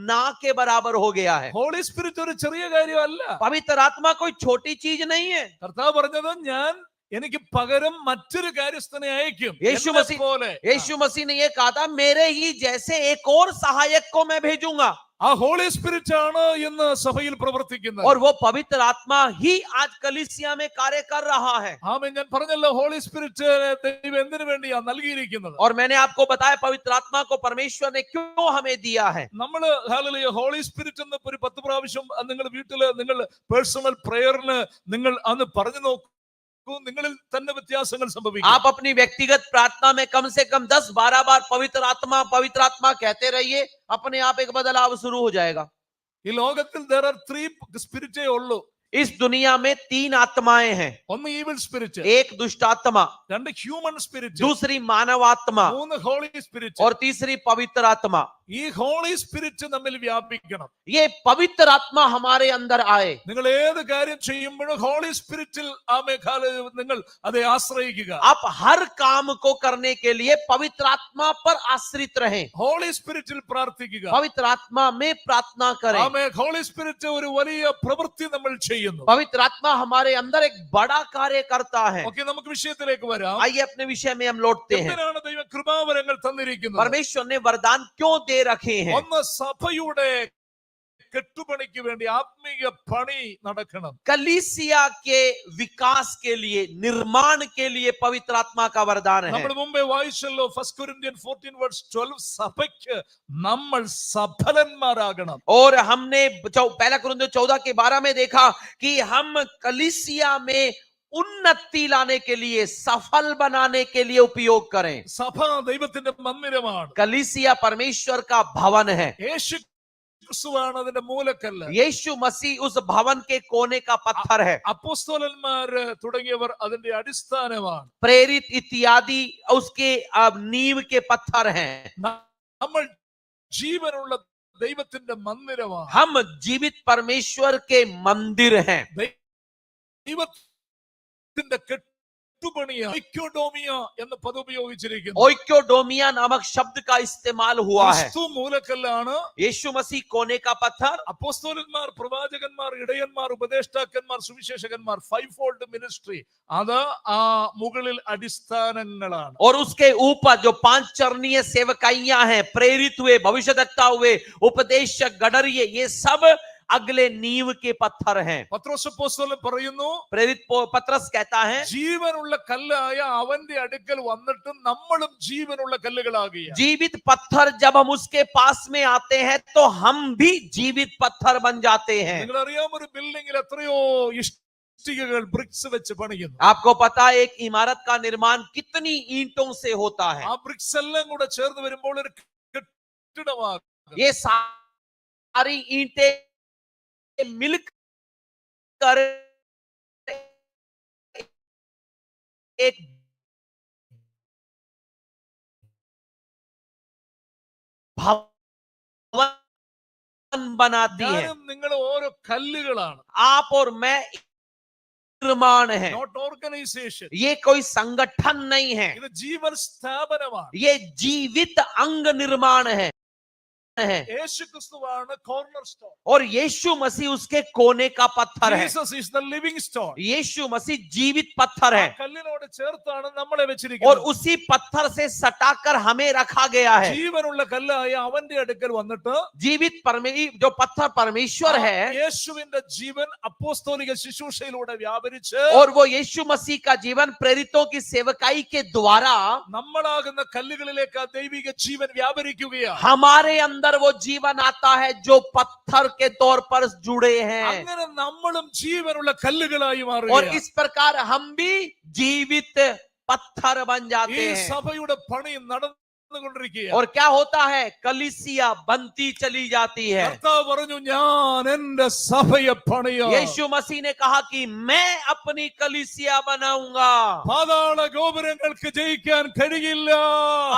ना के बराबर हो गया है. ഹോളി സ്പിരിറ്റ് ഒരു ചെറിയ കാര്യമല്ല. पवित्र आत्मा कोई छोटी चीज नहीं है. കർത്താവ് പറഞ്ഞത്, ഞാൻ എനിക്ക് പകരം മറ്റൊരു കാര്യസ്ഥനെ അയക്കും. यीशु എന്നെ मसीह പോലെ. यीशु मसीह ने ये कहा था, मेरे ही जैसे एक और सहायक को मैं भेजूंगा. ആ ഹോളി സ്പിരിറ്റ് ആണ് ഇന്ന് സഭയിൽ പ്രവർത്തിക്കുന്നത്. और वो पवित्र आत्मा ही आज कलीसिया में कार्य कर रहा है. ആമേൻ. ഞാൻ പറഞ്ഞല്ലോ, ഹോളി സ്പിരിറ്റ് ദൈവം എന്തിനു വേണ്ടിയാ നൽകിയിരിക്കുന്നത്. और मैंने आपको बताया पवित्र आत्मा को परमेश्वर ने क्यों हमें दिया है. നമ്മള് ഹല്ലേലൂയ ഹോളി സ്പിരിറ്റ് എന്ന് ഒരു 10 പ്രാവശ്യം നിങ്ങൾ വീട്ടില് നിങ്ങൾ പേഴ്സണൽ പ്രയറിന് നിങ്ങൾ അന്ന് പറഞ്ഞു നോക്കൂ. നിങ്ങളിൽ തന്നെ വ്യത്യാസങ്ങൾ സംഭവിക്കും. आप अपनी व्यक्तिगत प्रार्थना में कम से कम 10-12 बार पवित्र आत्मा कहते रहिए. अपने आप एक बदलाव शुरू हो जाएगा. ഈ ലോകത്തിൽ there are 3 സ്പിരിറ്റേ ഉള്ളൂ. इस दुनिया में 3 आत्माएं हैं. ഒന്ന് ഈവിൾ സ്പിരിറ്റ്, एक दुष्ट आत्मा, 2 ഹ്യൂമൻ സ്പിരിറ്റ്, दूसरी मानव आत्मा 3 ഹോളി സ്പിരിറ്റ്. और तीसरी पवित्र आत्मा. ഈ ഹോളി സ്പിരിറ്റ് നമ്മിൽ വ്യാപിക്കണം. ये पवित्र आत्मा हमारे अंदर आए. നിങ്ങൾ ഏത് കാര്യം ചെയ്യുമ്പോഴും ഹോളി സ്പിരിറ്റിൽ നിങ്ങൾ അതെ ആശ്രയിക്കുക. आप हर काम को करने के लिए पवित्र आत्मा पर आश्रित रहें. ഹോളി സ്പിരിറ്റിൽ പ്രാർത്ഥിക്കുക. पवित्र आत्मा में प्रार्थना करें. ആമേൻ. ഹോളി സ്പിരിറ്റ് ഒരു വലിയ പ്രവൃത്തി നമ്മൾ ചെയ്യുന്നു. पवित्र आत्मा हमारे अंदर एक बड़ा कार्य करता है. ഓക്കേ, നമുക്ക് വിഷയത്തിലേക്ക് വരാം. आइए अपने विषय में हम लौटते हैं. എന്തിനാണ് ദൈവം കൃപാവരങ്ങൾ തന്നിരിക്കുന്നത്? परमेश्वर ने वरदान क्यों दे रखे हैं. ഒന്ന്, സഭയുടെ കെട്ടുപണിക്ക് വേണ്ടി ആത്മീയ പണി നടക്കണം. कलीसिया के विकास के लिए, निर्माण के लिए पवित्र आत्मा का वरदान है. നമ്മൾ മുമ്പേ വായിച്ചല്ലോ 1 Corinthians 14:12, സഭയ്ക്ക് നമ്മൾ സഫലന്മാരാകണം. और हमने पहला कुरिन्थियों 14 के 12 में देखा कि हम कलीसिया में उन्नति लाने के लिए, सफल बनाने के लिए उपयोग करें. സഭ ദൈവത്തിന്റെ മന്ദിരമാണ്. कलीसिया परमेश्वर का भवन है. യേശു ക്രിസ്തുവാണ് അതിന്റെ മൂലക്കല്ല്. यीशु मसीह उस भवन के कोने का पत्थर है। അപ്പോസ്തലന്മാര് തുടങ്ങിയവർ അതിന്റെ അടിസ്ഥാനമാണ്. प्रेरित इत्यादि उसके नींव के पत्थर हैं। നമ്മൾ ജീവനുള്ള ദൈവത്തിന്റെ മന്ദിരമാണ്. हम जीवित परमेश्वर के मंदिर हैं। ദൈവത്തിന്റെ കെട്ടുപണിയ ഐക്യോഡോമിയ എന്ന പദം ഉപയോഗിച്ചിരിക്കുന്നു. ओइकोडोमिया नामक शब्द का इस्तेमाल हुआ है। ക്രിസ്തു മൂലക്കല്ലാണ്. यीशु मसीह कोने का पत्थर। അപ്പോസ്തലന്മാർ, പ്രവാചകന്മാർ, ഇടയന്മാർ, ഉപദേഷ്ടാക്കന്മാർ, സുവിശേഷകന്മാർ, ഫൈവ് ഫോൾഡ് മിനിസ്ട്രി, അത് ആ മുകളിൽ അടിസ്ഥാനങ്ങളാണ്. और उसके ऊपर जो 5 चरणीय सेवकाइयां हैं, प्रेरित हुए, भविष्यद्वक्ता हुए, उपदेशक, गडरिये, ये सब अगले नींव के पत्थर हैं। പത്രോസ് അപ്പോസ്തലൻ പറയുന്നു, प्रेरित पत्रस कहता है, ജീവനുള്ള കല്ലായ അവന്റെ അടുക്കൽ വന്നിട്ട് നമ്മളും ജീവനുള്ള കല്ലുകളാകിയ. जीवित पत्थर जब हम उसके पास में आते हैं तो हम भी जीवित पत्थर बन जाते हैं। നിങ്ങളറിയാം, ഒരു ബിൽഡിംഗിൽ എത്രയോ ഇഷ്ടികകൾ ബ്രിക്സ് വെച്ച് പണിയുന്നു. आपको पता है एक इमारत का निर्माण कितनी ईंटों से होता है। ആ ബ്രിക്സ് എല്ലാം കൂടെ ചേർന്ന് വരുമ്പോൾ ഒരു കെട്ടിടമാകും. ये सारी ईंटें मिलकर एक भवन बनाती है। ഞാനും നിങ്ങൾ ഓരോ കല്ലുകളാണ്. आप और मैं निर्माण है, നോട്ട് ഓർഗനൈസേഷൻ. ये कोई संगठन नहीं है, ഇത് ജീവൻ സ്ഥാപനമാണ്. ये जीवित अंग निर्माण है। യേശു ക്രിസ്തുവാണ് കോർണർ സ്റ്റോൺ. और यीशु मसीह उसके कोने का पत्थर है। Jesus is the living stone. यीशु मसीह जीवित पत्थर है കല്ലിനോട് ചേർത്താണ് നമ്മളെ और വെച്ചിരിക്കുന്നത്. उसी पत्थर से सटाकर हमें रखा गया है। ജീവനുള്ള കല്ലായ അവന്റെ അടുക്കൽ വന്നിട്ട് जीवित जो पत्थर परमेश्वर है യേശുവിന്റെ ജീവൻ അപ്പോസ്തോലിക ശുശ്രൂഷയിലൂടെ വ്യാപരിച്ച് और वो यीशु मसीह का जीवन प्रेरितों की सेवकाई के द्वारा നമ്മളാകുന്ന കല്ലുകളിലേക്ക് ആ ദൈവിക ജീവൻ വ്യാപരിക്കുകയാണ്. हमारे अंदर वो जीवन आता है जो पत्थर के तौर पर जुड़े हैं। അങ്ങനെ നമ്മളും ജീവനുള്ള കല്ലുകളായി और മാറുകയാണ്. इस प्रकार हम भी जीवित पत्थर बन ഈ जाते हैं। സഭയുടെ പണി നടന്നുകൊണ്ടിരിക്കുകയാണ്. और क्या होता है, कलीसिया बनती चली जाती है। കർത്താവ് പറഞ്ഞു, ഞാൻ എന്റെ സഭയെ പണിയാം. यीशु मसीह ने कहा कि मैं अपनी कलीसिया बनाऊंगा। പാതാള ഗോപുരങ്ങൾക്ക് ജയിക്കാൻ കഴിയില്ല.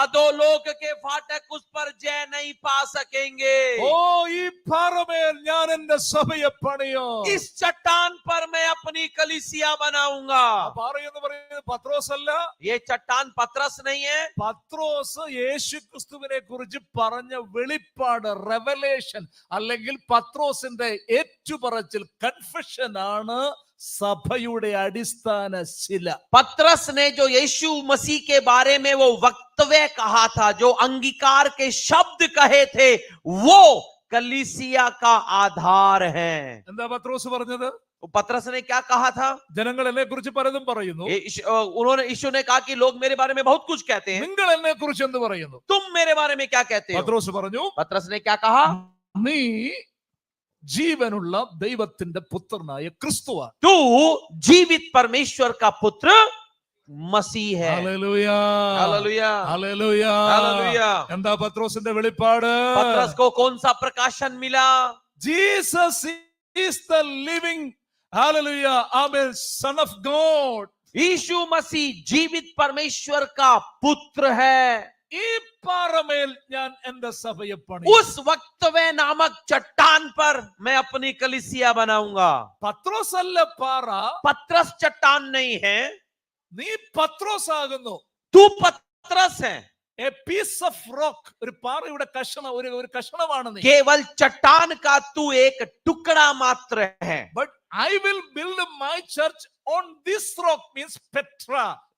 अधोलोक के फाटक उस पर जय नहीं पा सकेंगे। ഓ, ഈ പാറമേൽ ഞാൻ എന്റെ സഭയെ പണിയാം. इस चट्टान पर मैं अपनी कलीसिया बनाऊंगा। പാറ എന്ന് പറയുന്നത് പത്രോസ് അല്ല. ये चट्टान पतरस नहीं है। പത്രോസ് യേശു ക്രിസ്തുവിനെ കുറിച്ച് പറഞ്ഞ വെളിപ്പാട്, റെവലേഷൻ, അല്ലെങ്കിൽ പത്രോസിന്റെ ഏറ്റുപറച്ചിൽ, കൺഫെഷൻ ആണ് സഭയുടെ അടിസ്ഥാന ശില. पतरस ने जो यीशु मसीह के बारे में वो वक्तव्य कहा था, जो अंगीकार के शब्द कहे थे, वो कलीसिया का आधार है। എന്താ പത്രോസ് പറഞ്ഞത്? पतरस ने क्या कहा था? ജനങ്ങൾ എന്നെ കുറിച്ച് പലതും പറയുന്നു. उन्होंने यीशु ने कहा कि लोग मेरे बारे में बहुत कुछ कहते हैं, നിങ്ങൾ എന്നെ കുറിച്ച് എന്ത് പറയുന്നു? तुम मेरे बारे में क्या कहते हो? പത്രോസ് പറഞ്ഞു, पतरस ने क्या कहा? നീ ജീവനുള്ള ദൈവത്തിന്റെ പുത്രനായ ക്രിസ്തുവാണ്. तू जीवित परमेश्वर का पुत्र मसीह है। Hallelujah, hallelujah, hallelujah. हालेलुया। എന്താ പത്രോസിന്റെ വെളിപ്പാട്? पतरस को कौन सा प्रकाशन मिला? Jesus is the living, hallelujah, amen, son of God. यीशु मसीह जीवित परमेश्वर का पुत्र है। ഈ പാറമേൽ ഞാൻ എന്റെ സഭയെ പണിയും. उस वक्तव्य नामक चट्टान पर मैं अपनी कलीसिया बनाऊंगा। പത്രോസ് അല്ല പാറ, पतरस चट्टान नहीं है, നീ പത്രോസ് ആകുന്നു. तू पतरस है। എ പീസ് ഓഫ് റോക്ക്, ഒരു പാറയുടെ കഷണം, ഒരു കഷണമാണ് നീ. केवल चट्टान का तू एक टुकड़ा मात्र है। But I will build my church on this rock, means Petra.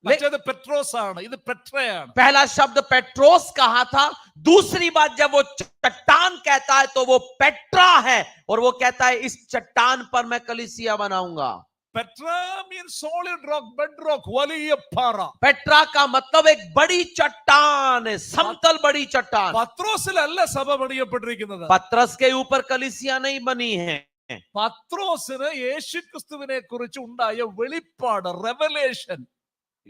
മറ്റേത് പെട്രോസ് ആണ്, ഇത് പെട്രയാണ്. पहला शब्द पेट्रोस कहा था, दूसरी बात जब वो चट्टान कहता है तो वो पेट्रा है, और वो कहता है इस चट्टान पर मैं कलीसिया बनाऊंगा। Petra means solid rock, bed rock, വലിയ പാറ. पेट्रा का मतलब एक बड़ी चट्टान, समतल बड़ी चट्टान। പത്രോസിലല്ല സഭ പണിയപ്പെട്ടിരിക്കുന്നത്. पतरस के ऊपर कलीसिया नहीं बनी है। പത്രോസിന് യേശു ക്രിസ്തുവിനെ കുറിച്ച് ഉണ്ടായ വെളിപ്പാട്, റെവലേഷൻ,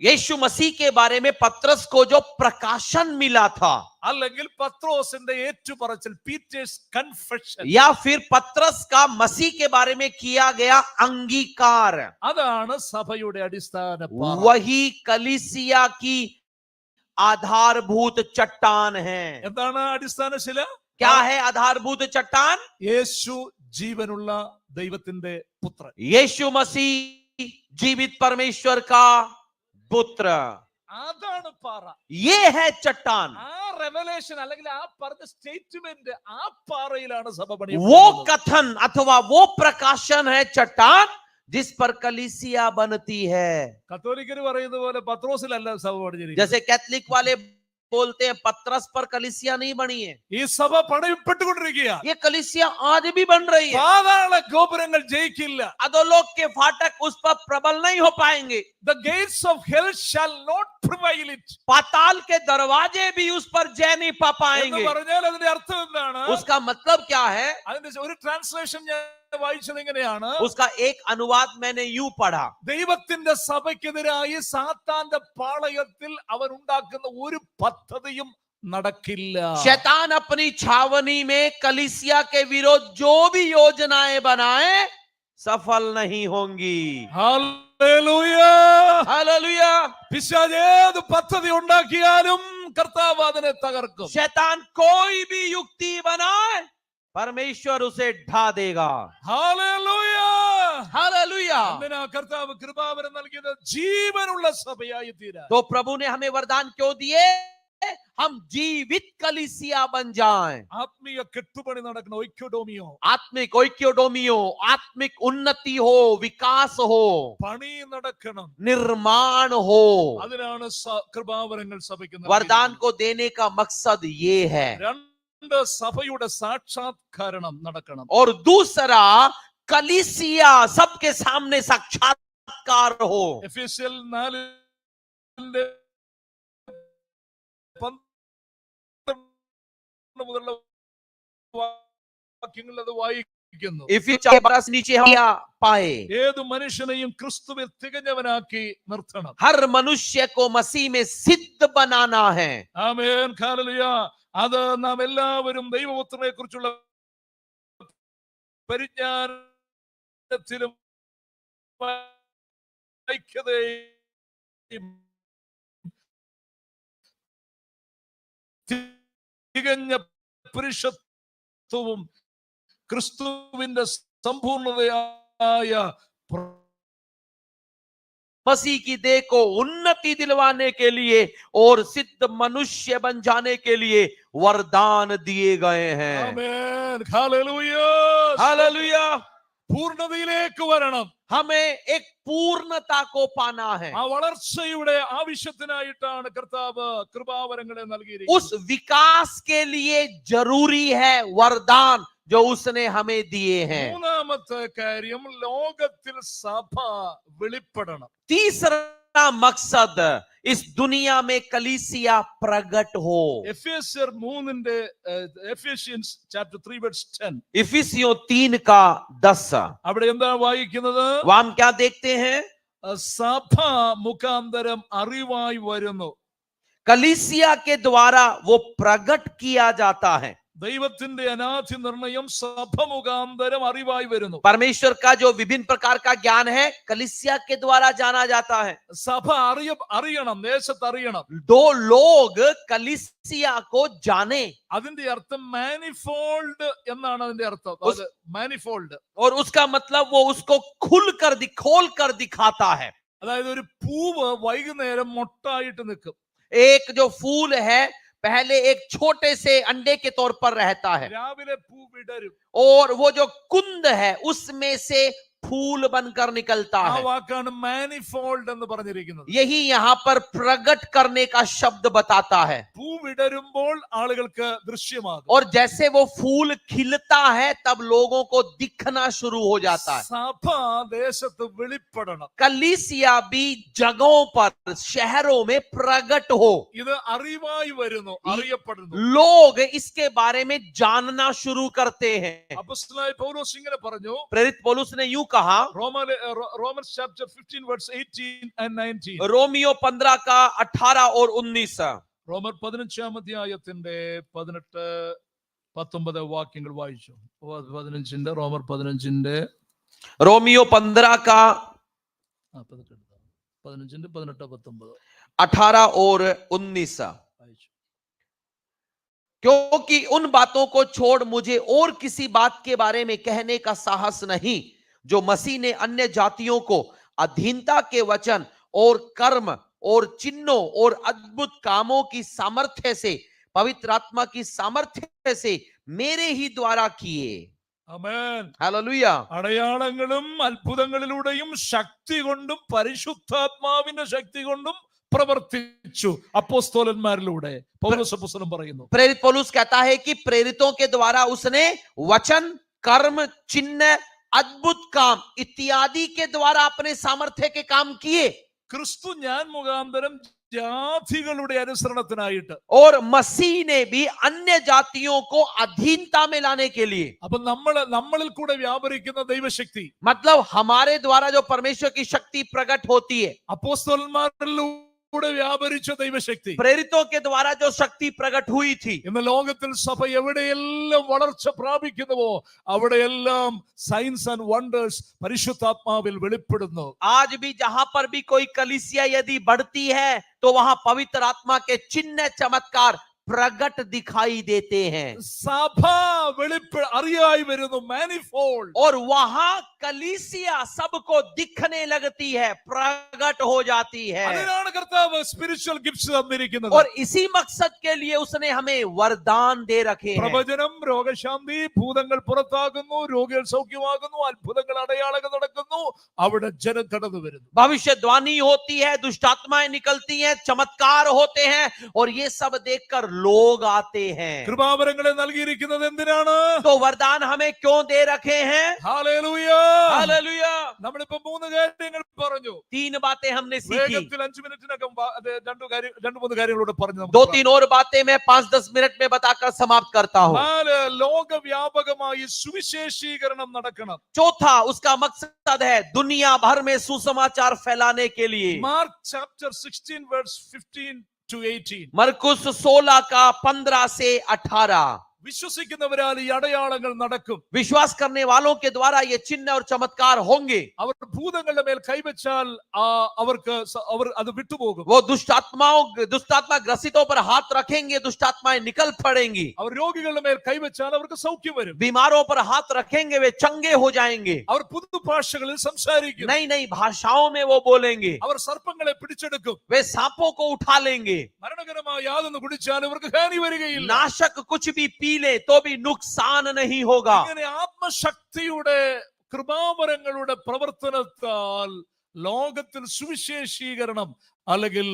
यीशु मसीह के बारे में पतरस को जो प्रकाशन मिला था, അല്ലെങ്കിൽ പത്രോസിന്റെ ഏറ്റുപറച്ചിൽ, പീറ്റേഴ്സ് കൺഫെഷൻ, या फिर पतरस का मसीह के बारे में किया गया अंगीकार, അതാണ് സഭയുടെ അടിസ്ഥാന പാറ. वही कलीसिया की आधारभूत चट्टान है. എന്താണ് അടിസ്ഥാന ശില? क्या है आधारभूत चट्टान? യേശു ജീവനുള്ള ദൈവത്തിന്റെ പുത്രൻ. यीशु मसीह जीवित परमेश्वर का पुत्र, അതാണ് പാറ. ये है चट्टान. ആ റെവലേഷൻ അല്ലെങ്കിൽ ആ പറഞ്ഞ സ്റ്റേറ്റ്മെന്റ്, ആ പാറയിലാണ് സഭ പണിയുന്നത്. वो कथन अथवा वो प्रकाशन है चट्टान जिस पर कलीसिया बनती है. കത്തോലിക്കര് പറയുന്ന പോലെ പത്രോസിലല്ല സഭ പണിഞ്ഞിരിക്കുന്നത്. जैसे कैथलिक वाले बोलते हैं पतरस पर कलीसिया नहीं बनी है. ഈ സഭ പണിയപ്പെട്ടുകൊണ്ടിരിക്കുക. ये कलीसिया आज भी बन रही है. പാതാള ഗോപുരങ്ങൾ ജയിക്കില്ല. अधोलोक के फाटक उस पर प्रबल नहीं हो पाएंगे. The gates of hell shall not prevail it. पाताल के दरवाजे भी उस पर जय नहीं पा എന്ന് पाएंगे. പറഞ്ഞാൽ അതിന്റെ അർത്ഥം എന്താണ്? उसका मतलब क्या है? അതിന്റെ ഒരു ട്രാൻസ്ലേഷൻ ഞാൻ വായിച്ചത് ഇങ്ങനെയാണ്. उसका एक अनुवाद मैंने यूं पढ़ा. ദൈവത്തിന്റെ സഭയ്ക്കെതിരായി സാത്താന്റെ പാളയത്തിൽ അവൻ ഉണ്ടാക്കുന്ന ഒരു പദ്ധതിയും നടക്കില്ല. शैतान अपनी छावनी में कलीसिया के विरोध जो भी योजनाएं बनाए सफल नहीं होंगी. ഹല്ലേലൂയ. हालेलुया. പിശാച് ഏത് പദ്ധതി ഉണ്ടാക്കിയാലും കർത്താവ് അതിനെ തകർക്കും. शैतान कोई भी युक्ति बनाए परमेश्वर उसे ढा देगा. ഹല്ലേലൂയ. हालेलुया. എന്തിനാ കർത്താവ് കൃപാവരം നൽകിയത്? ജീവനുള്ള സഭയായി തീരാൻ. तो प्रभु ने हमें वरदान क्यों दिए? हम जीवित कलीसिया बन जाएं. ആത്മീയ കെട്ടുപണി നടക്കണം. ഒയ്ക്കോഡോമിയോ, आत्मिक ओइक्योडोमियो, आत्मिक उन्नति हो, विकास हो, പണി നടക്കണം. निर्माण हो. അതിനാണ് കൃപാവരങ്ങൾ സഭയ്ക്ക് वरदान നൽകിയിരിക്കുന്നത്. को देने का मकसद ये है. രണ്ട്, സഭയുടെ സാക്ഷാത്കാരണം നടക്കണം. और दूसरा, कलीसिया सबके सामने साक्षात्कार हो. എഫേസ്യർ 4 മുതലുള്ള വാക്യങ്ങൾ അത് വായിക്കുന്നു. इफिसियों 12 से नीचे हम क्या पाए? ഏത് മനുഷ്യനെയും ക്രിസ്തുവിൽ തികഞ്ഞവനാക്കി നിർത്തണം. हर मनुष्य को मसीह में सिद्ध बनाना है. ആമേൻ. ഹല്ലേലൂയ. അത് നാം എല്ലാവരും ദൈവപുത്രനെ കുറിച്ചുള്ള പരിജ്ഞാനത്തിലും ഐക്യതയും തികഞ്ഞ പുരുഷത്വവും ക്രിസ്തുവിന്റെ സമ്പൂർണതയായ मसीह की देह को उन्नति दिलवाने के लिए और सिद्ध मनुष्य बन जाने के लिए वरदान दिए गए हैं. ആമേൻ. ഹല്ലേലൂയ. हालेलुया. പൂർണ്ണതയിലേക്ക് വരണം. हमें एक पूर्णता को पाना है. ആ വളർച്ചയുടെ ആവശ്യത്തിനായിട്ടാണ് കർത്താവ് കൃപാവരങ്ങളെ നൽകിയിരിക്കുന്നത്. उस विकास के लिए जरूरी है वरदान जो उसने हमें दिए हैं. മൂന്നാമത്തെ കാര്യം, ലോകത്തിൽ സഭ വെളിപ്പെടണം. तीसरा मकसद, इस दुनिया में कलीसिया प्रकट हो. എഫേസ്യർ 3 എഫേഷ്യൻസ് ചാപ്റ്റർ 3 വേഴ്സ് 10. इफिसियों 3 का 10. അവിടെ എന്താ വായിക്കുന്നത്? वहां हम क्या देखते हैं? സഭ മുഖാന്തരം അറിവായി വരുന്നു. कलीसिया के द्वारा वो प्रकट किया जाता है. ദൈവത്തിന്റെ അനാദി നിർണയം സഭ മുഖാന്തരം അറിവായി വരുന്നു. परमेश्वर का जो विभिन्न प्रकार का ज्ञान है कलीसिया के द्वारा जाना जाता है. സഭ അറിയണം, ദേശത്ത് അറിയണം. दो लोग कलीसिया को जाने. അതിന്റെ അർത്ഥം മാനിഫോൾഡ് എന്നാണ് അതിന്റെ അർത്ഥം. അത് മാനിഫോൾഡ്. और उसका मतलब वो उसको खोल कर दिखाता है. അതായത് ഒരു പൂവ് വൈകുന്നേരം മൊട്ടായിട്ട് നിൽക്കും. एक जो फूल है पहले एक छोटे से अंडे के तौर पर रहता है രാവിലെ പൂ വിടരും. और वो जो कुंद है उसमें से फूल बनकर निकलता ആ है. വാക്കാണ് മാനിഫോൾഡ് എന്ന് പറഞ്ഞിരിക്കുന്നത്. यही यहाँ पर प्रकट करने का शब्द बताता है. പൂ വിടരുമ്പോൾ ആളുകൾക്ക് ദൃശ്യമാകും. और जैसे वो फूल खिलता है तब लोगों को दिखना शुरू हो जाता है. സഭ ദേശത്ത് വെളിപ്പെടണം. कलीसिया भी जगहों पर शहरों में प्रकट हो. ഇത് അറിവായി വരുന്നു, അറിയപ്പെടുന്നു. लोग इसके बारे में जानना शुरू करते हैं. അപ്പോസ്തലനായ പൗലോസ് ഇങ്ങനെ പറഞ്ഞു, प्रेरित पौलुस ने यूं कहा, कहा? Romans chapter 15 verse 18 and 19. Romeo 15 का 18 और 19। റോമർ 15-ാം അധ്യായത്തിന്റെ 18-19 വാക്യങ്ങൾ വായിച്ചു. 15-ന്റെ റോമർ 15-ന്റെ रोमियो 15 का 15-ന്റെ 18-19 18 और 19। വായിച്ചു. क्योंकि उन बातों को छोड़ मुझे और किसी बात के बारे में कहने का साहस नहीं, जो मसीह ने अन्य जातियों को अधीनता के वचन और कर्म और चिन्हों और अद्भुत कामों की सामर्थ्य से, पवित्र आत्मा की सामर्थ्य से मेरे ही द्वारा किए। ആമേൻ. हालेलुया। അടയാളങ്ങളും അത്ഭുതങ്ങളിലൂടെയും ശക്തി കൊണ്ടും പരിശുദ്ധാത്മാവിന്റെ ശക്തി കൊണ്ടും പ്രവർത്തിച്ചു അപ്പോസ്തലന്മാരിലൂടെ. പൗലോസ് അപ്പോസ്തലൻ പറയുന്നു, प्रेरित पौलुस कहता है कि प्रेरितों के द्वारा उसने वचन, कर्म, चिन्ह, अद्भुत काम इत्यादि के द्वारा अपने सामर्थ्य के काम किए। ക്രിസ്തു ഞാൻ മുഖാന്തരം ജാതികളുടെ അനുസരണത്തിനായിട്ട്, और मसीह ने भी अन्य जातियों को अधीनता में लाने के लिए, അപ്പൊ നമ്മളിൽ കൂടെ വ്യാപരിക്കുന്ന ദൈവശക്തി, मतलब हमारे द्वारा जो परमेश्वर की शक्ति प्रकट होती है, അപ്പോസ്തലന്മാരിലൂടെ വ്യാപരിച്ച ദൈവശക്തി, प्रेरितों के द्वारा जो शक्ति प्रकट हुई थी, ഇന്ന് ലോകത്തിൽ സഭ എവിടെയെല്ലാം വളർച്ച പ്രാപിക്കുന്നുവോ അവിടെയെല്ലാം സയൻസ് ആൻഡ് വണ്ടേഴ്സ് പരിശുദ്ധാത്മാവിൽ വെളിപ്പെടുന്നു. आज भी जहां पर भी कोई कलीसिया यदि बढ़ती है तो वहां पवित्र आत्मा के चिन्ह, चमत्कार प्रकट दिखाई देते हैं। സഭ അറിയായി വരുന്നു, മാനിഫോൾഡ്. और वहां कलीसिया सबको दिखने लगती है, प्रकट हो जाती है। അതിനാണ് കർത്താവ് സ്പിരിച്വൽ ഗിഫ്റ്റ്സ് തന്നിരിക്കുന്നത്. और इसी मकसद के लिए उसने हमें वरदान दे रखे हैं। പ്രവചനം, രോഗശാന്തി, ഭൂതങ്ങൾ പുറത്താകുന്നു, രോഗികൾ സൗഖ്യമാകുന്നു, അത്ഭുതങ്ങൾ അടയാളങ്ങൾ നടക്കുന്നു, അവിടെ ജനം കടന്നു വരുന്നു. भविष्यवाणी होती है, दुष्टात्माएं निकलती हैं, चमत्कार होते हैं, और ये सब देखकर लोग आते हैं। കൃപാവരങ്ങളെ നൽകിയിരിക്കുന്നത് എന്തിനാണ്? तो वरदान हमें क्यों दे रखे हैं? ഹല്ലേലൂയ. हालेलुया। നമ്മളിപ്പോ 3 കാര്യങ്ങൾ പറഞ്ഞു. 3 बातें हमने सीखी। വേഗത്തിൽ 5 മിനിറ്റിനകം 2-3 കാര്യങ്ങളോട് പറഞ്ഞു. 2-3 और बातें मैं 5-10 मिनट में बताकर समाप्त करता हूं। ലോകവ്യാപകമായി സുവിശേഷീകരണം നടക്കണം. चौथा, उसका मकसद है दुनिया भर में सुसमाचार फैलाने के लिए। Mark chapter 16 verse 15 to 18. मरकुस 16 का 15 से 18। വിശ്വസിക്കുന്നവരാൽ ഈ അടയാളങ്ങൾ നടക്കും. विश्वास करने वालों के द्वारा ये चिन्ह और चमत्कार होंगे। അവർ ഭൂതങ്ങളുടെ മേൽ കൈവച്ചാൽ അവർ അത് വിട്ടുപോകും. वो दुष्टात्मा ग्रसितों पर हाथ रखेंगे, दुष्टात्माएं निकल पड़ेंगी। അവർ രോഗികളുടെ മേൽ കൈവച്ചാൽ അവർക്ക് സൗഖ്യം വരും. बीमारों पर हाथ रखेंगे, वे चंगे हो जाएंगे। അവർ പുതുഭാഷകളിൽ സംസാരിക്കും. नई नई भाषाओं में वो बोलेंगे। അവർ സർപ്പങ്ങളെ പിടിച്ചെടുക്കും. वे सांपों को उठा लेंगे। മരണകരമായ യാതൊന്ന് കുടിച്ചാൽ ഇവർക്ക് ഹാനി വരികയില്ല. नाशक कुछ भी पी ले तो भी नुकसान नहीं होगा। ഇങ്ങനെ ആത്മശക്തിയുടെ കൃപാവരങ്ങളുടെ പ്രവർത്തനത്താൽ ലോകത്തിൽ സുവിശേഷീകരണം അല്ലെങ്കിൽ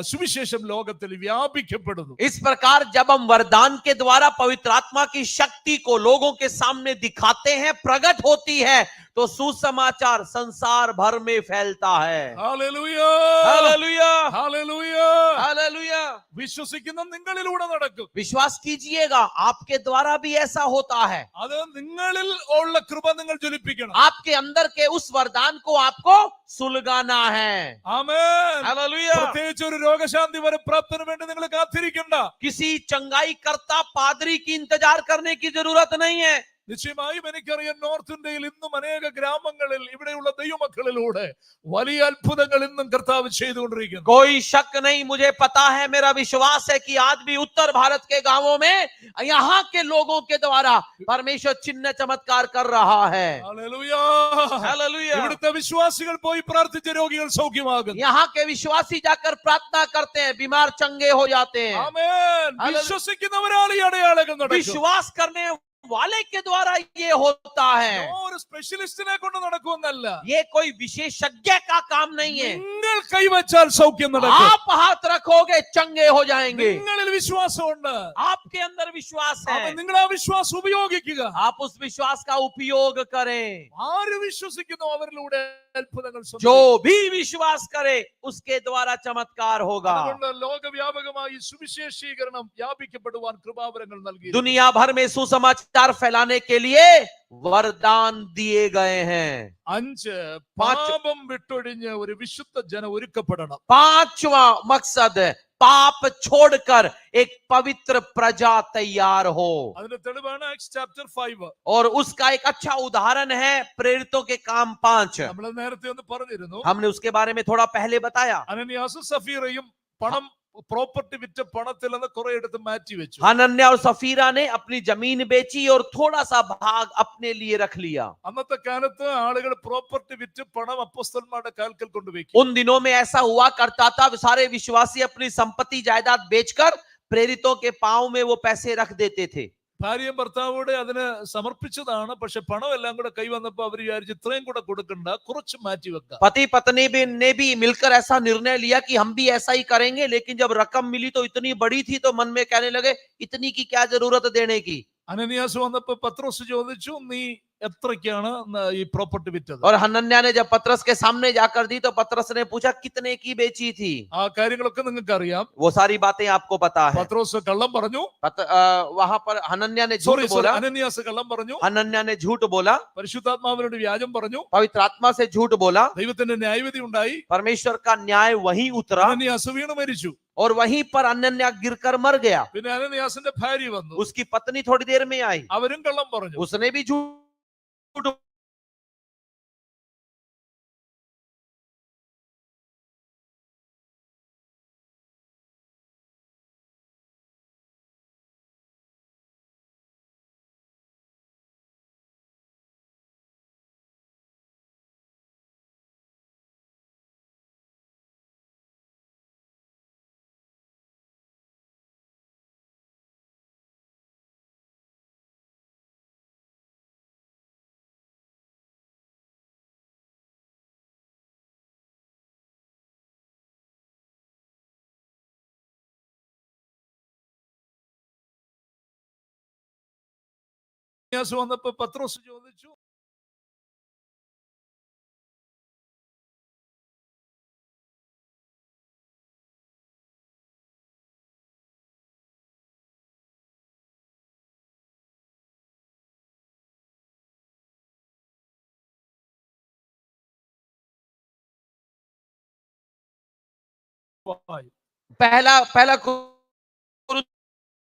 സുവിശേഷം ലോകത്തിൽ വ്യാപിക്കപ്പെടുന്നു. इस प्रकार जब हम वरदान के द्वारा पवित्र आत्मा की शक्ति को लोगों के सामने दिखाते हैं, प्रकट होती है, तो सुसमाचार संसार भर में फैलता है। ഹല്ലേലൂയ. हालेलुया। ഹല്ലേലൂയ. हालेलुया। വിശ്വസിക്കുന്ന നിങ്ങളിലൂടെ നടക്കും. विश्वास कीजिएगा, आपके द्वारा भी ऐसा होता है। അത് നിങ്ങളിൽ ഉള്ള കൃപ നിങ്ങൾ ജ്വലിപ്പിക്കണം. आपके अंदर के उस वरदान को आपको सुलगाना है। ആമേൻ. हालेलुया। പ്രത്യേകിച്ച് ഒരു രോഗശാന്തി വരപ്രാപ്തന് വേണ്ടി നിങ്ങൾ കാത്തിരിക്കണ്ട. किसी चंगाई करता पादरी की इंतजार करने की जरूरत नहीं है। നിശ്ചയമായും എനിക്കറിയാം, നോർത്ത് ഇന്ത്യയിൽ ഇന്നും അനേക ഗ്രാമങ്ങളിൽ ഇവിടെയുള്ള ദൈവമക്കളിലൂടെ വലിയ അത്ഭുതങ്ങൾ ഇന്നും കർത്താവ് ചെയ്തുകൊണ്ടിരിക്കുന്നു. कोई शक नहीं, मुझे पता है, मेरा विश्वास है कि आज भी उत्तर भारत के गांवों में यहाँ के लोगों के द्वारा परमेश्वर चिन्ह चमत्कार कर रहा है। ഹല്ലേലൂയ. हालेलुया। ഇവിടുത്തെ വിശ്വാസികൾ പോയി പ്രാർത്ഥിച്ച രോഗികൾ സൗഖ്യമാകുന്നു. यहाँ के विश्वासी जाकर प्रार्थना करते हैं, बीमार चंगे हो जाते हैं। ആമേൻ. വിശ്വസിക്കുന്നവരാൽ ഈ അടയാളങ്ങൾ നടക്കും. विश्वास करने वाले के द्वारा ये होता है। ഒരു സ്പെഷ്യലിസ്റ്റിനെ കൊണ്ട് നടക്കുമെന്നല്ല. ये कोई विशेषज्ञ का काम नहीं है। നിങ്ങൾ കൈവച്ചാൽ സൗഖ്യം നടക്കും. आप हाथ रखोगे, चंगे हो जाएंगे। നിങ്ങളിൽ വിശ്വാസമുണ്ട്. आपके अंदर विश्वास है, അപ്പോൾ നിങ്ങൾ ആ വിശ്വാസം ഉപയോഗിക്കുക. आप उस विश्वास का उपयोग करें। ആര് വിശ്വസിക്കുന്നു അവരിലൂടെ അത്ഭുതങ്ങൾ സംഭവിക്കും. जो भी विश्वास करे उसके द्वारा चमत्कार होगा। അതുകൊണ്ട് ലോകവ്യാപകമായി സുവിശേഷീകരണം വ്യാപിക്കപ്പെടുവാൻ കൃപാവരങ്ങൾ നൽകി. दुनिया भर में सुसमाचार फैलाने के लिए वरदान दिए गए हैं। 5 पांच- പാപം വിട്ടൊഴിഞ്ഞ് ഒരു വിശുദ്ധ ജനം ഒരുക്കപ്പെടണം. पांचवा मकसद है पाप छोड़कर एक पवित्र प्रजा तैयार हो। അതിന്റെ തെളിവാണ് ആക്ട്സ് ചാപ്റ്റർ 5. और उसका एक अच्छा उदाहरण है प्रेरितों के काम 5। നമ്മൾ നേരത്തെ ഒന്ന് പറഞ്ഞിരുന്നു, हमने उसके बारे में थोड़ा पहले बताया। അനനിയാസും സഫീറയും പണം പ്രോപ്പർട്ടി വിറ്റ പണത്തിൽ നിന്ന് കുറെ എടുത്ത് മാറ്റി വെച്ചു. हनन्याह और सफीरा ने अपनी जमीन बेची और थोड़ा सा भाग अपने लिए रख लिया। അന്നത്തെ കാലത്ത് ആളുകൾ പ്രോപ്പർട്ടി വിറ്റ് പണം അപ്പോസ്തലന്മാരുടെ കാൽക്കൽ കൊണ്ടുവയ്ക്കും. उन दिनों में ऐसा हुआ करता था, सारे विश्वासी अपनी संपत्ति जायदाद बेचकर प्रेरितों के पांव में वो पैसे रख देते थे। ഭാര്യയും ഭർത്താവോടെ അതിന് സമർപ്പിച്ചതാണ്. പക്ഷെ പണം എല്ലാം കൂടെ കൈ വന്നപ്പോ അവർ വിചാരിച്ചു ഇത്രയും കൂടെ കൊടുക്കണ്ട, കുറച്ച് മാറ്റി വെക്കാം. पति पत्नी ने भी मिलकर ऐसा निर्णय लिया कि हम भी ऐसा ही करेंगे, लेकिन जब रकम मिली तो इतनी बड़ी थी तो मन में कहने लगे इतनी की क्या जरूरत देने की। അനനിയാസ് വന്നപ്പോ പത്രോസ് ചോദിച്ചു, നീ എത്രയ്ക്കാണ് ഈ പ്രോപ്പർട്ടി വിറ്റത്? और हनन्याह ने जब पतरस के सामने जाकर दी तो पतरस ने पूछा कितने की बेची थी। ആ കാര്യങ്ങളൊക്കെ നിങ്ങൾക്ക് അറിയാം. वो सारी बातें आपको पता है। പത്രോസ് കള്ളം പറഞ്ഞു. वहां पर हनन्याह ने സോറി झूठ बोला। അനനിയാസ് കള്ളം പറഞ്ഞു. हनन्याह ने झूठ बोला, പരിശുദ്ധാത്മാവിനോട് വ്യാജം പറഞ്ഞു. पवित्र आत्मा से झूठ बोला। ദൈവത്തിന്റെ ന്യായവിധി ഉണ്ടായി. परमेश्वर का न्याय वहीं उतरा അനനിയാസ് വീണ് മരിച്ചു. और वहीं पर हनन्याह गिरकर मर गया। പിന്നെ അനനിയാസിന്റെ ഭാര്യ വന്നു. उसकी पत्नी थोड़ी देर में आई, അവരും കള്ളം പറഞ്ഞു. उसने भी झूठ അനനിയാസ് വന്നപ്പോ പത്രോസ് ചോദിച്ചു, पहला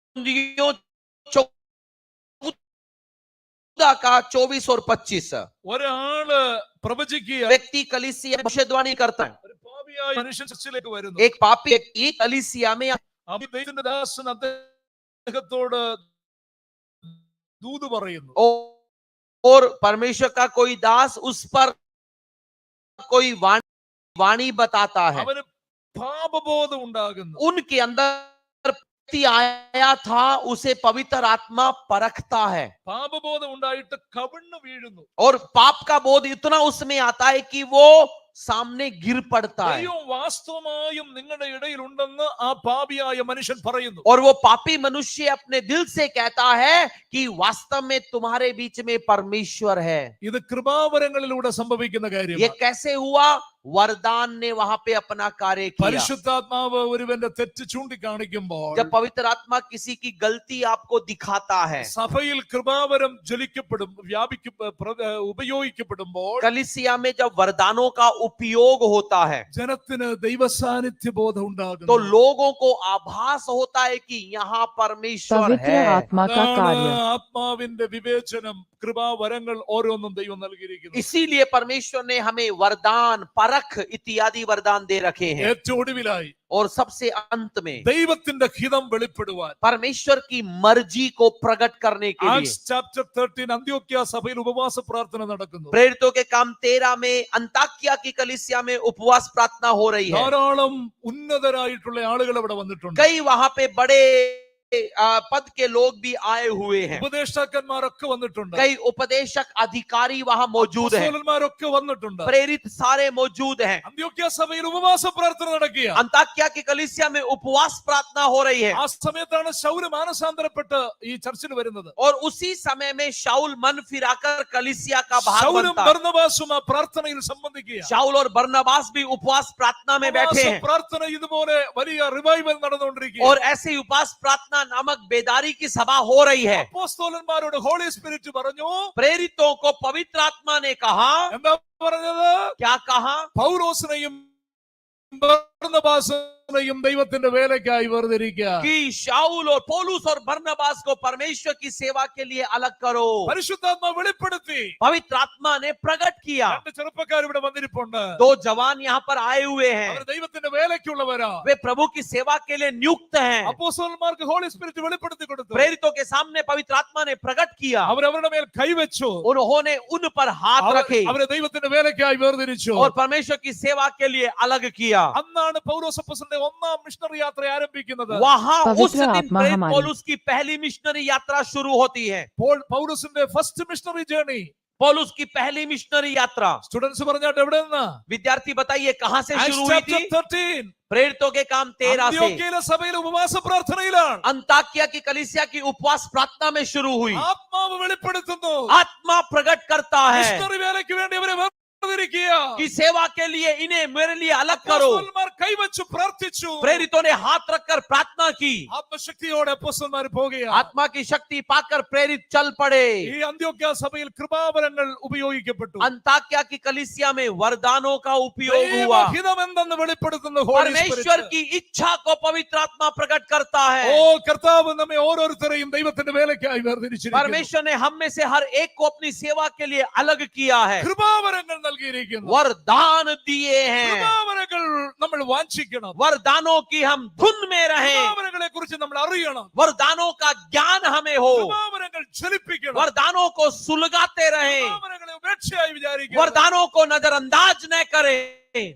कुरिन्थियों 14 का 24 और 25। ഒരാള് പ്രവചിക്കുക, व्यक्ति कलीसिया में भविष्यवाणी करता है। ഒരു പാപിയായ മനുഷ്യൻ ചർച്ചിലേക്ക് വരുന്നു. एक पापी व्यक्ति कलीसिया में അപ്പോൾ ദൈവത്തിന്റെ ദാസൻ അദ്ദേഹത്തോട് ദൂത് പറയുന്നു. और परमेश्वर का कोई दास उस पर कोई वाणी बताता है। അവന് പാപബോധം ഉണ്ടാകുന്നു. उनके अंदर व्यक्ति आया था, उसे पवित्र आत्मा परखता है പാപബോധം ഉണ്ടായിട്ട് കവിണ്ണു വീഴുന്നു. और पाप का बोध इतना उसमें आता है कि वो सामने गिर पड़ता है। ദൈവം വാസ്തവമായും നിങ്ങളുടെ ഇടയിൽ ഉണ്ടെന്ന് ആ പാപിയായ മനുഷ്യൻ പറയുന്നു. और वो पापी मनुष्य अपने दिल से कहता है कि वास्तव में तुम्हारे बीच में परमेश्वर है। ഇത് കൃപാവരങ്ങളിലൂടെ സംഭവിക്കുന്ന ये കാര്യമാണ്. कैसे हुआ? वरदान ने वहां पे अपना कार्य किया। പരിശുദ്ധാത്മാവ് ഒരുവന്റെ തെറ്റ് ചൂണ്ടിക്കാണിക്കുമ്പോൾ जब पवित्र आत्मा किसी की गलती आपको दिखाता है, സഭയിൽ കൃപാവരം ജ്വലിക്കപ്പെടും, ഉപയോഗിക്കപ്പെടുമ്പോൾ कलीसिया में जब वरदानों का उपयोग होता है ജനത്തിന് ദൈവസാന്നിധ്യ ബോധം तो ഉണ്ടാകുന്നു. लोगों को आभास होता है कि यहाँ परमेश्वर पवित्र है। आत्मा का അതാണ് कार्य। ആത്മാവിന്റെ വിവേചനം. കൃപാവരങ്ങൾ ഓരോന്നും ദൈവം നൽകിയിരിക്കുന്നു. इसीलिए परमेश्वर ने हमें वरदान, परख इत्यादि वरदान दे रखे हैं। ഏറ്റവും ഒടുവിലായി और सबसे अंत में ദൈവത്തിന്റെ ഹിതം വെളിപ്പെടുവാൻ परमेश्वर की मर्जी को प्रकट करने के लिए ആക്ട്സ് ചാപ്റ്റർ 13 അന്ത്യോക്യ സഭയിൽ ഉപവാസ പ്രാർത്ഥന നടക്കുന്നു. प्रेरितों के काम 13 में अंताकिया की कलीसिया में उपवास प्रार्थना हो रही है। ധാരാളം ഉന്നതരായിട്ടുള്ള ആളുകൾ അവിടെ വന്നിട്ടുണ്ട്. कई वहां पे बड़े पद के लोग भी आए हुए हैं। ഉപദേഷ്ടാക്കന്മാരൊക്കെ വന്നിട്ടുണ്ട്. कई उपदेशक अधिकारी वहां मौजूद हैं। അപ്പോസ്തലന്മാരൊക്കെ വന്നിട്ടുണ്ട്. प्रेरित सारे मौजूद हैं। അന്ത്യോക്യ സഭയിൽ ഉപവാസ പ്രാർത്ഥന നടക്കുക. अंताकिया की कलीसिया में उपवास प्रार्थना हो रही है ആ സമയത്താണ് ശൗല് മാനസാന്തരപ്പെട്ട് ഈ ചർച്ചിൽ വരുന്നത്. और उसी समय में शाऊल मन फिराकर कलीसिया का भाग ശൗലും बनता है। ബർന്നബാസും ആ പ്രാർത്ഥനയിൽ സംബന്ധിക്കുക. शाऊल और बरनबास भी उपवास प्रार्थना में बैठे ഉപവാസ हैं പ്രാർത്ഥന ഇതുപോലെ വലിയ റിവൈവൽ നടന്നുകൊണ്ടിരിക്കുക. और ऐसे ही उपवास प्रार्थना प्रार्थना नामक बेदारी की सभा हो रही है। അപ്പോസ്തലന്മാരോട് ഹോളി സ്പിരിറ്റ് പറഞ്ഞു, प्रेरितों को पवित्र आत्मा ने कहा, എന്താ പറഞ്ഞത്? क्या कहा? പൗലോസിനെയും ബർന്നബാസിനെയും ദൈവത്തിന്റെ വേലയ്ക്കായി വേർതിരിക്കുക. कि शाऊल और पौलुस और बरनबास को परमेश्वर की सेवा के लिए अलग करो। പരിശുദ്ധാത്മാ വെളിപ്പെടുത്തി. पवित्र आत्मा ने प्रकट किया। രണ്ട് ചെറുപ്പക്കാർ ഇവിടെ വന്നിരിപ്പുണ്ട്. दो जवान यहाँ पर आए हुए हैं, അവർ ദൈവത്തിന്റെ വേലയ്ക്കുള്ളവരാ. वे प्रभु की सेवा के लिए नियुक्त हैं। അപ്പോസ്തലന്മാർക്ക് ഹോളി സ്പിരിറ്റ് വെളിപ്പെടുത്തി കൊടുത്തു. प्रेरितों के सामने पवित्र आत्मा ने प्रकट किया, അവരവരുടെ മേൽ കൈവച്ചു. उन्होंने उन पर हाथ रखे അവരെ ദൈവത്തിന്റെ വേലയ്ക്കായി വേർതിരിച്ചു. और परमेश्वर की सेवा के लिए अलग किया। അന്നാണ് പൗലോസ് അപ്പോസ്തലന്റെ ഒന്നാം മിഷണറി യാത്ര ആരംഭിക്കുന്നത്. वहां उस पवित्र दिन आत्मा प्रेरित हमारी। पौलुस की पहली मिशनरी यात्रा शुरू होती है। പൗലോസിന്റെ ഫസ്റ്റ് മിഷണറി ജേർണി. पौलुस की पहली मिशनरी यात्रा। സ്റ്റുഡൻസ് പറഞ്ഞാട്ട് എവിടെ നിന്നാ? विद्यार्थी बताइए कहां से Acts शुरू हुई chapter थी? 13. प्रेरितों के काम 13 से അന്ത്യോക്യയിലെ സഭയിലെ ഉപവാസ പ്രാർത്ഥനയിലാണ്. अंताकिया की कलीसिया की उपवास प्रार्थना में शुरू हुई। ആത്മാവ് വെളിപ്പെടുത്തുന്നു. आत्मा प्रकट करता है മിഷണറി വേലയ്ക്ക് വേണ്ടി അവരെ വേർതിരിക്കുക. कि सेवा के लिए इन्हें मेरे लिए अलग करो। അപ്പോസ്തലന്മാർ കൈവച്ചു പ്രാർത്ഥിച്ചു. प्रेरितों ने हाथ रखकर प्रार्थना की। ആത്മശക്തിയോടെ അപ്പോസ്തലന്മാർ പോകുകയാണ്. आत्मा की शक्ति पाकर प्रेरित चल पड़े। ഈ അന്ത്യോക്യ സഭയിൽ കൃപാവരങ്ങൾ ഉപയോഗിക്കപ്പെട്ടു. अंताकिया की कलीसिया में वरदानों का उपयोग हुआ। ദൈവഹിതം എന്തെന്ന് വെളിപ്പെടുത്തുന്ന ഹോളി परमेश्वर സ്പിരിറ്റ്. की इच्छा को पवित्र आत्मा प्रकट करता है। ഓ കർത്താവ് നമ്മെ ഓരോരുത്തരെയും ദൈവത്തിന്റെ വേലയ്ക്കായി വേർതിരിച്ചിരിക്കുന്നു. परमेश्वर ने हम में से हर एक को अपनी सेवा के लिए अलग किया है। കൃപാവരങ്ങൾ നൽകിയിരിക്കുന്നു. वरदान दिए हैं। കൃപാവരങ്ങൾ നമ്മൾ വാഞ്ചിക്കണം. वरदानों की हम धुन में रहें। കൃപാവരങ്ങളെ കുറിച്ച് നമ്മൾ അറിയണം. वरदानों का ज्ञान हमें हो। കൃപാവരങ്ങൾ ജ്വലിപ്പിക്കണം. वरदानों को सुलगाते रहें। കൃപാവരങ്ങളെ ഉപേക്ഷയായി വിചാരിക്കണം. वरदानों को नजरअंदाज न करें।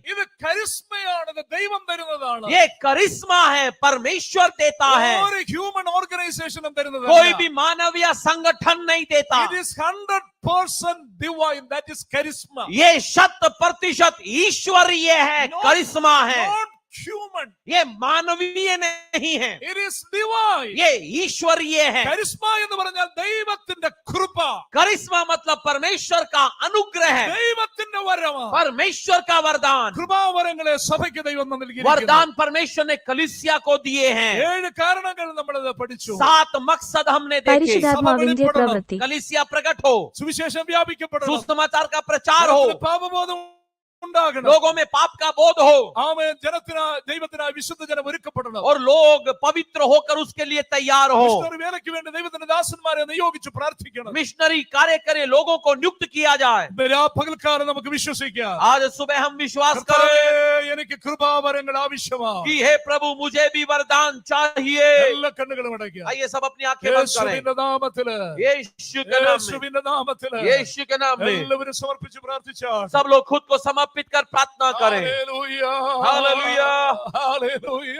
ഇത് കരിസ്മയാണ്. ഇത് ദൈവം തരുന്നതാണ്. ये करिश्मा है, परमेश्वर देता है। ഒരു ഹ്യൂമൻ ഓർഗനൈസേഷനും തരുന്നതല്ല. कोई भी मानवीय संगठन नहीं देता। It is 100% divine. That is charisma. ये 100% ईश्वरीय है, Not- करिश्मा है। Not human. ये मानवीय नहीं है, It is divine. ये ईश्वरीय है। കരിസ്മ എന്ന് പറഞ്ഞാൽ ദൈവത്തിന്റെ കൃപ. करिश्मा मतलब परमेश्वर का अनुग्रह है, ദൈവത്തിന്റെ വരമാണ്. परमेश्वर का वरदान। കൃപാവരങ്ങളെ സഭയ്ക്ക് ദൈവം നൽകിയിരിക്കുന്നു. वरदान परमेश्वर ने कलीसिया को दिए हैं। 7 കാരണങ്ങൾ നമ്മളത് പഠിച്ചു. 7 मकसद हमने देखे। പരിശുദ്ധാത്മാവിന്റെ പ്രവൃത്തി. कलीसिया प्रकट हो, സുവിശേഷം വ്യാപിക്കപ്പെടണം. सुसमाचार का प्रचार हो, ജനത്തിന് പാപബോധം ഉണ്ടാകണം. लोगों में पाप का बोध हो ആമേൻ. ജനത്തിനായി ദൈവത്തിനായി വിശുദ്ധ ജനം ഒരുക്കപ്പെടണം. और लोग पवित्र होकर उसके लिए तैयार हो। മിഷണറി വേലയ്ക്ക് വേണ്ടി ദൈവത്തിന്റെ ദാസന്മാരെ നിയോഗിച്ച് പ്രാർത്ഥിക്കണം. मिशनरी कार्य करे, लोगों को नियुक्त किया जाए। പകൽക്കാലം നമുക്ക് വിശ്വസിക്കാം. आज सुबह हम विश्वास കർത്താവേ, करें എനിക്ക് കൃപാവരങ്ങൾ ആവശ്യമാണ്. कि हे प्रभु मुझे भी वरदान चाहिए। എല്ലാ കണ്ണുകളും അടയ്ക്കുക. आइए सब अपनी आंखें बंद करें। യേശുവിന്റെ നാമത്തില്, यीशु के नाम में, യേശുവിന്റെ നാമത്തില് यीशु के नाम में എല്ലാവരും സമർപ്പിച്ച് പ്രാർത്ഥിച്ചാൽ सब लोग खुद को समर्पित कर प्रार्थना करें। Hallelujah, hallelujah, hallelujah,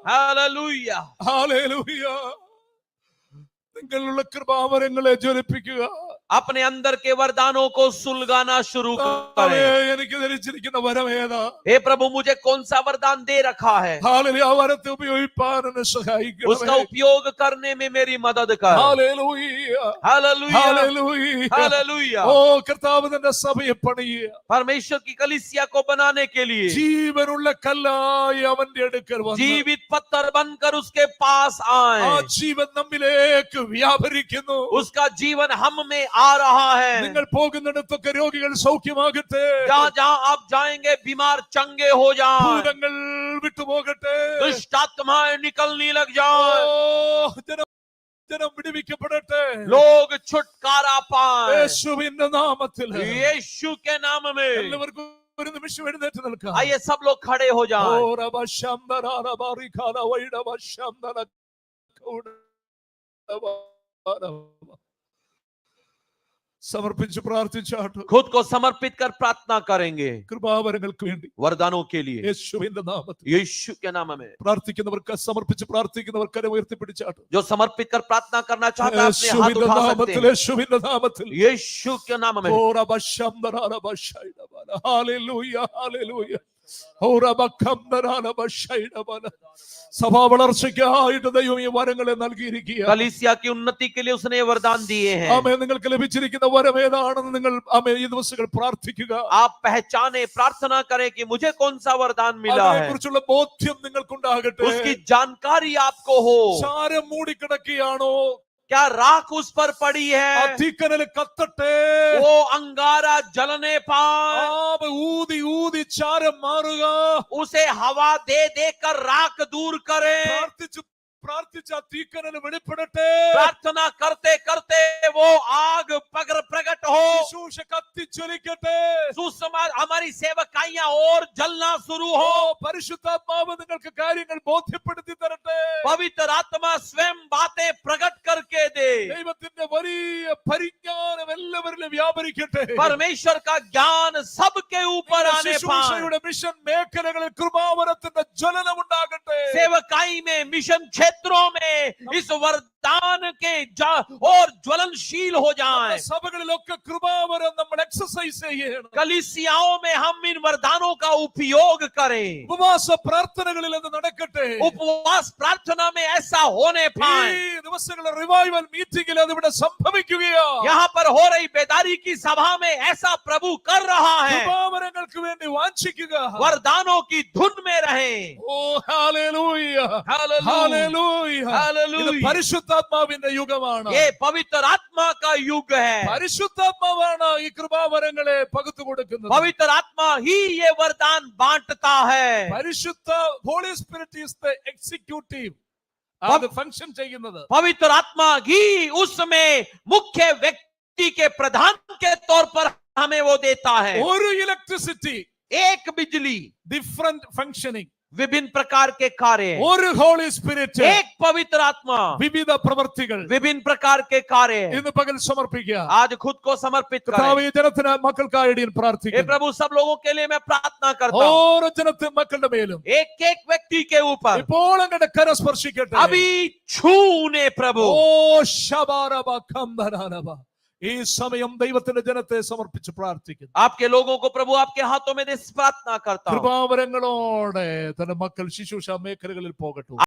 hallelujah. Hallelujah. നിങ്ങളുള്ള കൃപാവരങ്ങളെ ജ്വലിപ്പിക്കുക. अपने अंदर के वरदानों को सुलगाना शुरू കർത്താവേ, करें। എനിക്ക് ധരിച്ചിരിക്കുന്ന വരം ഏതാ? हे प्रभु मुझे कौन सा वरदान दे रखा है, ഹല്ലേലൂയ. ആ വരത്തെ ഉപയോഗിപ്പാൻ എന്നെ उसका സഹായിക്കണമേ. उपयोग करने में मेरी मदद कर। Hallelujah, hallelujah, hallelujah. हालेलुया। ഓ കർത്താവ് തന്റെ സഭയെ പണിയുക. परमेश्वर की कलीसिया को बनाने के लिए ജീവനുള്ള കല്ലായി അവന്റെ അടുക്കൽ വന്നു. जीवित पत्थर बनकर उसके पास ആ आए। ജീവൻ നമ്മിലേക്ക് വ്യാപരിക്കുന്നു. उसका जीवन हम में आ रहा है। നിങ്ങൾ പോകുന്നിടത്തൊക്കെ രോഗികൾ സൗഖ്യമാകട്ടെ. जहाँ जहाँ आप जाएंगे बीमार चंगे हो जाएं, ഭൂതങ്ങൾ വിട്ടുപോകട്ടെ. दुष्ट आत्माएं निकलने लग जाएं, ഓ, ജനം വിടുവിക്കപ്പെടട്ടെ. लोग छुटकारा पाए। യേശുവിന്റെ നാമത്തിൽ यीशु के नाम में എല്ലാവർക്കും ഒരു നിമിഷം എഴുന്നേറ്റ് നിൽക്കാം. आइए सब लोग खड़े हो जाएं। ഓ റബശംദരാ ബാരിഖാല വൈഡബശംദല കൗഡബ. സമർപ്പിച്ച് പ്രാർത്ഥിച്ചാട്ട് खुद को समर्पित कर प्रार्थना करेंगे കൃപാവരങ്ങൾക്ക് വേണ്ടി वरदानों के लिए യേശുവിന്റെ നാമത്തിൽ यीशु के नाम में। പ്രാർത്ഥിക്കുന്നവർക്ക് സമർപ്പിച്ച് പ്രാർത്ഥിക്കുന്നവർക്ക് കരം ഉയർത്തിപ്പിടിച്ചാട്ട് जो समर्पित कर प्रार्थना करना चाहता है अपने हाथ യേശുവിന്റെ उठा सकते നാമത്തിൽ हैं। യേശുവിന്റെ നാമത്തിൽ यीशु के नाम में। ഓ റബശംദരാ ബശൈഡബല. Hallelujah, hallelujah. സഭാ വളർച്ചയ്ക്കായിട്ട് ദൈവം ഈ വരങ്ങളെ നൽകിയിരിക്കുക. कलीसिया की उन्नति के लिए उसने ये वरदान दिए हैं. ആമേൻ. നിങ്ങൾക്ക് ലഭിച്ചിരിക്കുന്ന വരം ഏതാണെന്ന് നിങ്ങൾ ആമേൻ ഈ ദിവസങ്ങൾ പ്രാർത്ഥിക്കുക. आप पहचाने, प्रार्थना करें कि मुझे कौन सा वरदान मिला है. അതിനെക്കുറിച്ചുള്ള ബോധ്യം നിങ്ങൾക്കുണ്ടാകട്ടെ. उसकी जानकारी आपको हो. ചാരം മൂടിക്കിടക്കുകയാണോ? क्या राख उस पर पड़ी ആ है? തീക്കനൽ കത്തട്ടെ. वो अंगारा जलने पाए. ഊതി ഊതി ചാരം മാറുക. उसे हवा दे देकर राख दूर करें. പ്രാർത്ഥിച്ച് പ്രാർത്ഥിച്ച ആ തീക്കനൽ വെളിപ്പെടട്ടെ. प्रार्थना करते करते वो आग प्रकट हो. ശുശ്രൂഷ കത്തിജ്വലിക്കട്ടെ. हमारी सेवकाइयां और जलना शुरू ഓ हो. പരിശുദ്ധാത്മാവ് നിങ്ങൾക്ക് കാര്യങ്ങൾ ബോധ്യപ്പെടുത്തി തരട്ടെ. पवित्र आत्मा स्वयं बातें प्रकट करके दे. ദൈവത്തിന്റെ വലിയ പരിജ്ഞാനം എല്ലാവരിലും വ്യാപരിക്കട്ടെ. परमेश्वर का ज्ञान सबके ऊपर आने पाए. ശുശ്രൂഷയുടെ മിഷൻ മേഖലകളിൽ കൃപാവരത്തിന്റെ ജ്വലനം ഉണ്ടാകട്ടെ. सेवकाई में, मिशन क्षेत्रों में इस वरदान के और ज्वलनशील हो जाएं. സഭകളിലൊക്കെ കൃപാവരം നമ്മൾ എക്സസൈസ് ചെയ്യണം. कलीसियाओं में हम इन वरदानों का उपयोग करें. ഉപവാസ പ്രാർത്ഥനകളിൽ അത് നടക്കട്ടെ. उपवास प्रार्थना में ऐसा होने ഈ पाए. ദിവസങ്ങളിലെ റിവൈവൽ മീറ്റിംഗിൽ അത് ഇവിടെ സംഭവിക്കുകയാ. यहाँ पर हो रही बेदारी की सभा में ऐसा प्रभु कर रहा है. കൃപാവരങ്ങൾക്ക് വേണ്ടി വാഞ്ചിക്കുക. वरदानों की धुन में रहें. ഓ ഹല്ലേലൂയ. हालेलुया. ഹല്ലേലൂയ. ഇത് हालेलुया. പരിശുദ്ധാത്മാവിന്റെ യുഗമാണ്. ये पवित्र आत्मा का युग है. പരിശുദ്ധാത്മാവാണ് ഈ കൃപാവരങ്ങളെ പകുത്തു കൊടുക്കുന്നത്. पवित्र आत्मा ही ये वरदान बांटता है. പരിശുദ്ധ Holy Spirit is the executive. അത് ഫംഗ്ഷൻ ചെയ്യുന്നത്. पवित्र आत्मा ही उसमें मुख्य व्यक्ति के प्रधान के तौर पर हमें वो देता है. ഒരു ഇലക്ട്രിസിറ്റി, एक बिजली, ഡിഫറെന്റ് ഫംഗ്ഷനിങ്. विभिन्न प्रकार के कार्य. ഒരു ഹോളി സ്പിരിറ്റ്, एक पवित्र आत्मा, വിവിധ പ്രവൃത്തികൾ. विभिन्न प्रकार के कार्य. ഇന്ന് പകൽ സമർപ്പിക്കുക. आज खुद को समर्पित കർത്താവേ, करें. ഈ ജനത്തിന് മക്കൾക്കായി हे പ്രാർത്ഥിക്കുന്നു. प्रभु, सब लोगों के लिए मैं प्रार्थना करता हूँ. ഓരോ ജനത്തിന് മക്കളുടെ മേലും एक एक व्यक्ति के ऊपर ഇപ്പോൾ അങ്ങയുടെ കര സ്പർശിക്കട്ടെ. अभी छूने प्रभु. ഓ ശബാരബ കംദനാനബ. ഈ സമയം ദൈവത്തിന്റെ ജനത്തെ സമർപ്പിച്ച് പ്രാർത്ഥിക്കുന്നു. आपके लोगों को प्रभु आपके हाथों में दे प्रार्थना करता हूँ. കൃപാവരങ്ങളോടെ തന്റെ മക്കൾ ശുശ്രൂഷ മേഖലകളിൽ പോകട്ടെ.